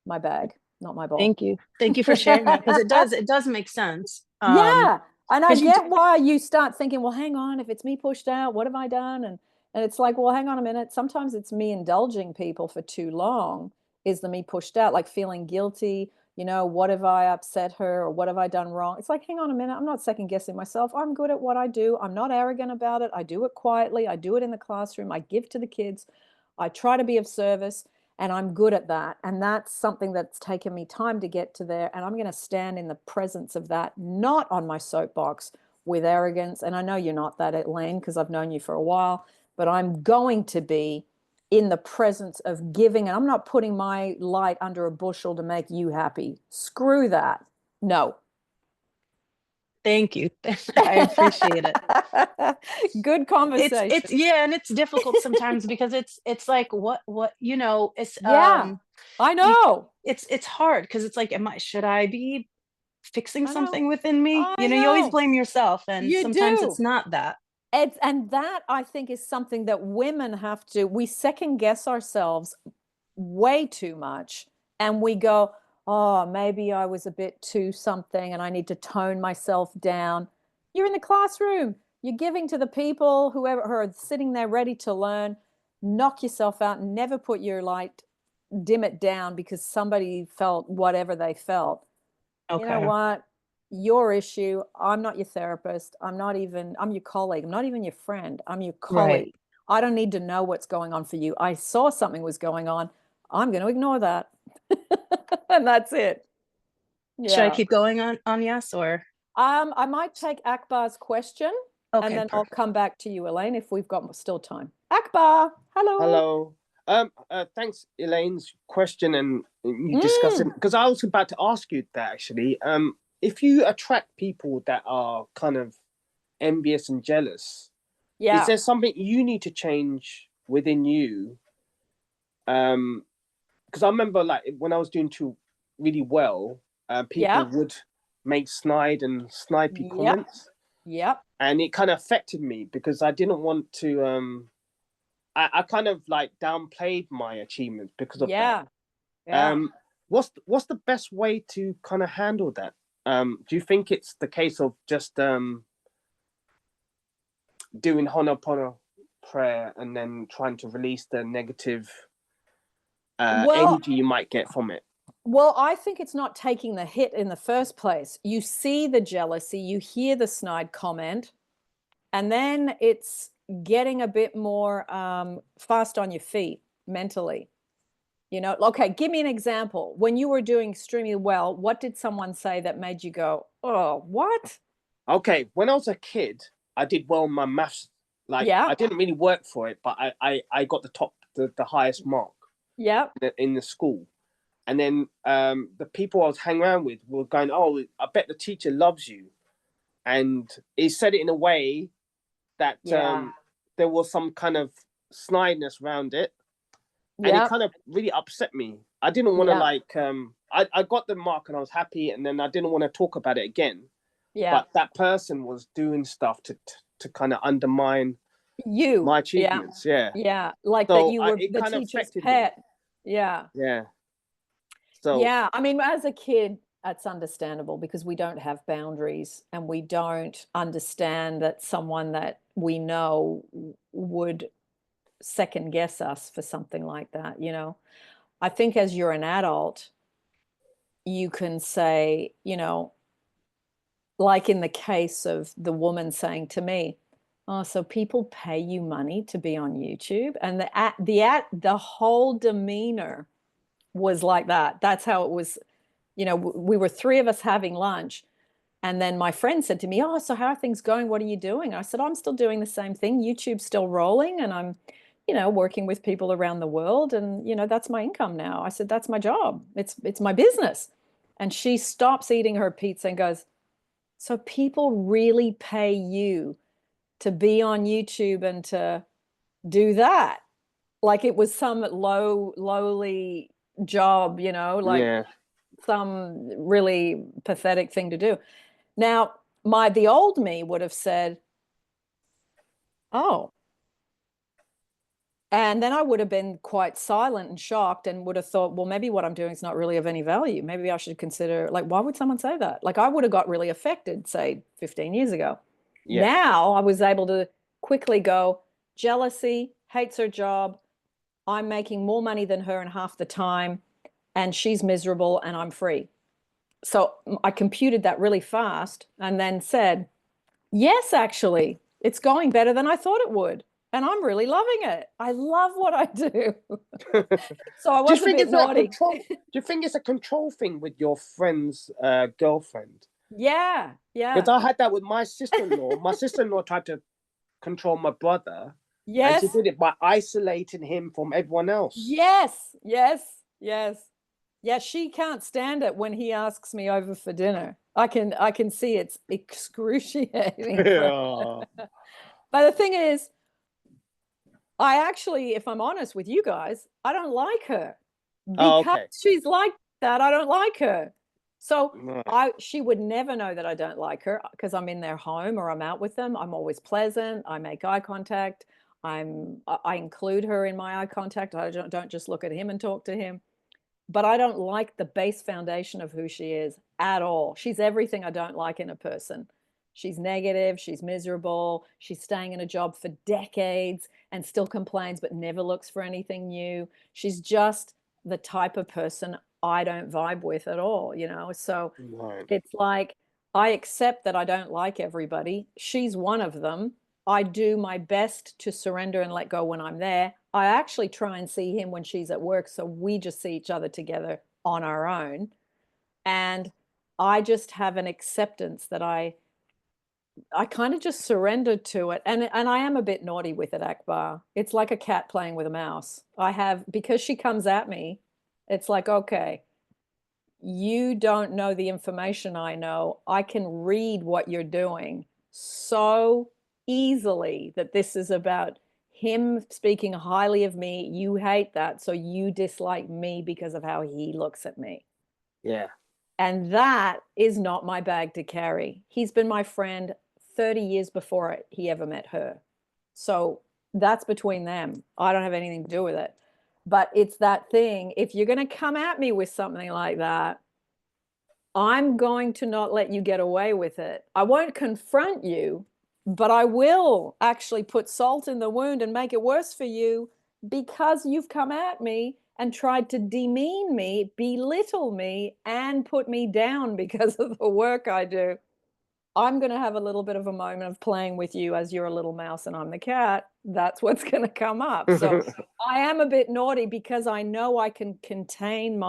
My bag, not my ball. Thank you. Thank you for sharing that because it does make sense. Yeah. And I get why you start thinking, well, hang on, if it's me pushed out, what have I done? And it's like, well, hang on a minute. Sometimes it's me indulging people for too long is the me pushed out, like feeling guilty. What have I upset her or what have I done wrong? It's like, hang on a minute. I'm not second guessing myself. I'm good at what I do. I'm not arrogant about it. I do it quietly. I do it in the classroom. I give to the kids. I try to be of service and I'm good at that. And that's something that's taken me time to get to there. And I'm going to stand in the presence of that, not on my soapbox with arrogance. And I know you're not that, Elaine, because I've known you for a while, but I'm going to be in the presence of giving. And I'm not putting my light under a bushel to make you happy. Screw that. No. Thank you. I appreciate it. Good conversation. It's and it's difficult sometimes because it's like what it's I know. It's hard because it's like, should I be fixing something within me? You you always blame yourself and sometimes it's not that. And that I think is something that women have to, we second guess ourselves way too much. And we go, oh, maybe I was a bit too something and I need to tone myself down. You're in the classroom. You're giving to the people who are sitting there ready to learn. Knock yourself out and never put your light, dim it down because somebody felt whatever they felt. You know Okay. what? Your issue. I'm not your therapist. I'm your colleague. I'm not even your friend. I'm your colleague. Right. I don't need to know what's going on for you. I saw something was going on. I'm going to ignore that. And that's it. Should I Yeah. keep going on yes or? I might take Akbar's question and Okay, then I'll perfect. come back to you, Elaine, if we've got still time. Akbar, hello. Hello. Thanks, Elaine's question, and you discussing, because I was about to ask you that actually. If you attract people that are kind of envious and jealous, Yeah. is there something you need to change within you? Because I remember, like, when I was doing really well, people would make snide and snipey comments. Yep. And it kind of affected me because I didn't want to. I kind of like downplayed my achievements because of that. Yeah. What's the best way to kind of handle that? Do you think it's the case of just doing Honopono prayer and then trying to release the negative energy you might get from it? Well, I think it's not taking the hit in the first place. You see the jealousy, you hear the snide comment, and then it's getting a bit more fast on your feet mentally. You know, okay, give me an example. When you were doing extremely well, what did someone say that made you go, oh, what? Okay, when I was a kid, I did well in my maths. Like, I didn't really work for it, but I got the highest mark. Yeah. In the school. And then the people I was hanging around with were going, oh, I bet the teacher loves you. And he said it in a way that there was some kind of snideness around it. And it kind of really upset me. I didn't want to I got the mark and I was happy, and then I didn't want to talk about it again. Yeah. But that person was doing stuff to kind of undermine my achievements. Yeah. Like so that you were the teacher's pet. Me. Yeah. So yeah, I mean, as a kid, that's understandable because we don't have boundaries and we don't understand that someone that we know would second guess us for something like that, you know. I think as you're an adult, you can say, you know, like in the case of the woman saying to me, oh, so people pay you money to be on YouTube? And the whole demeanor was like that. That's how it was. You know, we were three of us having lunch. And then my friend said to me, oh, so how are things going? What are you doing? I said, I'm still doing the same thing. YouTube's still rolling and I'm, you know, working with people around the world. And, you know, that's my income now. I said, that's my job. It's my business. And she stops eating her pizza and goes, so people really pay you to be on YouTube and to do that? Like it was some lowly job, you know, like some really pathetic thing to do. Now, the old me would have said, oh. And then I would have been quite silent and shocked and would have thought, well, maybe what I'm doing is not really of any value. Maybe I should consider, like, why would someone say that? Like, I would have got really affected, say, 15 years ago. Now I was able to quickly go, jealousy, hates her job. I'm making more money than her in half the time, and she's miserable and I'm free. So I computed that really fast and then said, yes, actually, it's going better than I thought it would. And I'm really loving it. I love what I do. So I was a bit naughty. Do you think it's a control thing with your friend's girlfriend? Yeah. Because I had that with my sister-in-law. My sister-in-law tried to control my brother. Yes. And she did it by isolating him from everyone else. Yes. Yeah, she can't stand it when he asks me over for dinner. I can see it's excruciating. But the thing is, I actually, if I'm honest with you guys, I don't like her. Because she's like that, I don't like her. So she would never know that I don't like her because I'm in their home or I'm out with them. I'm always pleasant. I make eye contact. I include her in my eye contact. I don't just look at him and talk to him. but I don't like the base foundation of who she is at all. She's everything I don't like in a person. She's negative, she's miserable, she's staying in a job for decades and still complains but never looks for anything new. She's just the type of person I don't vibe with at all, you know? So it's like, I accept that I don't like everybody. She's one of them. I do my best to surrender and let go when I'm there. I actually try and see him when she's at work, so we just see each other together on our own. And I just have an acceptance that I kind of just surrendered to it. And I am a bit naughty with it, Akbar. It's like a cat playing with a mouse. Because she comes at me, it's like, okay, you don't know the information I know. I can read what you're doing so easily that this is about him speaking highly of me. You hate that, so you dislike me because of how he looks at me. Yeah. And that is not my bag to carry. He's been my friend 30 years before he ever met her. So that's between them. I don't have anything to do with it. But it's that thing, if you're going to come at me with something like that, I'm going to not let you get away with it. I won't confront you, but I will actually put salt in the wound and make it worse for you because you've come at me and tried to demean me, belittle me, and put me down because of the work I do. I'm going to have a little bit of a moment of playing with you as you're a little mouse and I'm the cat. That's what's going to come up. So I am a bit naughty because I know I can contain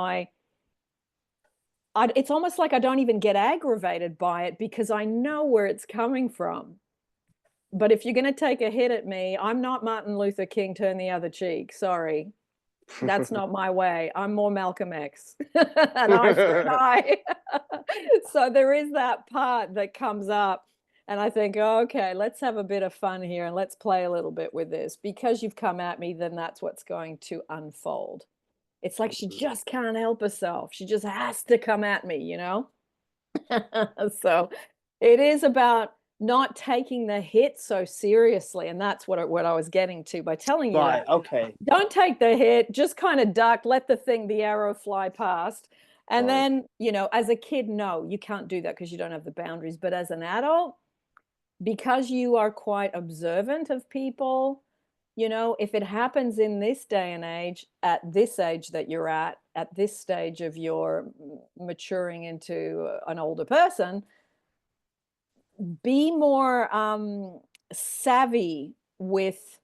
it's almost like I don't even get aggravated by it because I know where it's coming from. But if you're going to take a hit at me, I'm not Martin Luther King, turn the other cheek. Sorry. That's not my way. I'm more Malcolm X. And I for an eye. So there is that part that comes up. And I think, okay, let's have a bit of fun here and let's play a little bit with this. Because you've come at me, then that's what's going to unfold. It's like she just can't help herself. She just has to come at me, you know? So it is about not taking the hit so seriously. And that's what I was getting to by telling you that. Okay. Don't take the hit, just kind of duck, let the arrow fly past. And then, you know, as a kid, no, you can't do that because you don't have the boundaries. But as an adult, because you are quite observant of people, you know, if it happens in this day and age, at this age that you're at this stage of your maturing into an older person, be more savvy with,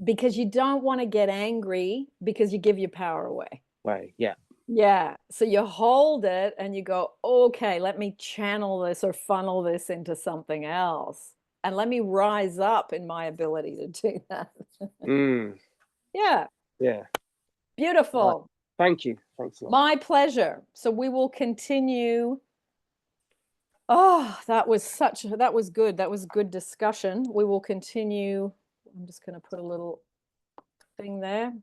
because you don't want to get angry because you give your power away. Right. Yeah. Yeah. So you hold it and you go, okay, let me channel this or funnel this into something else. And let me rise up in my ability to do that. Yeah. Yeah. Beautiful. Thank you. Thanks a lot. My pleasure. So we will continue. Oh, that was good. That was good discussion. We will continue. I'm just going to put a little thing there.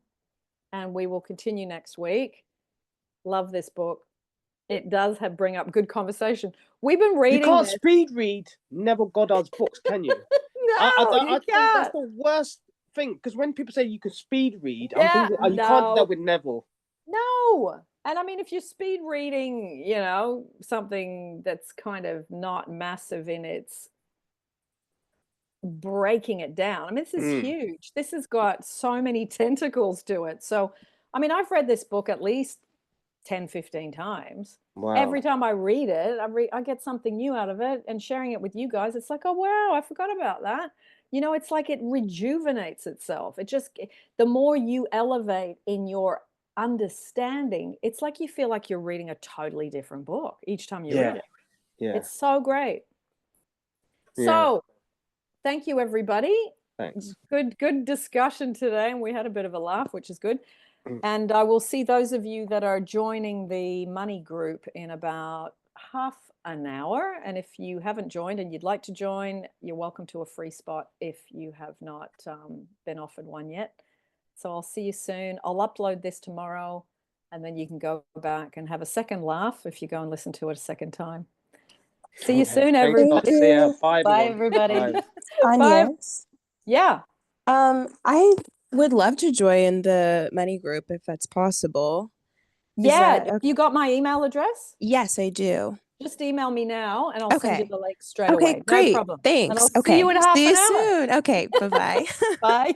And we will continue next week. Love this book. It does bring up good conversation. We've been reading. You can't speed read Neville Goddard's books, can you? No, I you think that's the worst thing, because when people say you can speed read, Yeah, I'm thinking, you can't do that with Neville. No. And I mean, if you're speed reading, you know, something that's kind of not massive in its breaking it down. I mean, this is huge. This has got so many tentacles to it. So, I mean, I've read this book at least 10, 15 times. Wow. Every time I read it, I get something new out of it, and sharing it with you guys, it's like, oh, wow, I forgot about that. You know, it's like it rejuvenates itself. It just, the more you elevate in your understanding, it's like you feel like you're reading a totally different book each time you read it. Yeah. It's so great. Yeah. So thank you, everybody. Thanks. Good discussion today. And we had a bit of a laugh, which is good. And I will see those of you that are joining the money group in about half an hour. And if you haven't joined and you'd like to join, you're welcome to a free spot if you have not been offered one yet. So I'll see you soon. I'll upload this tomorrow, and then you can go back and have a second laugh if you go and listen to it a second time. See you soon, everybody. See ya. Bye, Bye, everyone. everybody. Bye. Agnes, Yeah. I would love to join the money group if that's possible. Yeah. that You got my email address? Yes, I do. Just email me now and I'll send you Okay. the link straight Okay, away. No great. problem. And Thanks. I'll see Okay. you in half See an you hour. soon. Okay, bye-bye. Bye.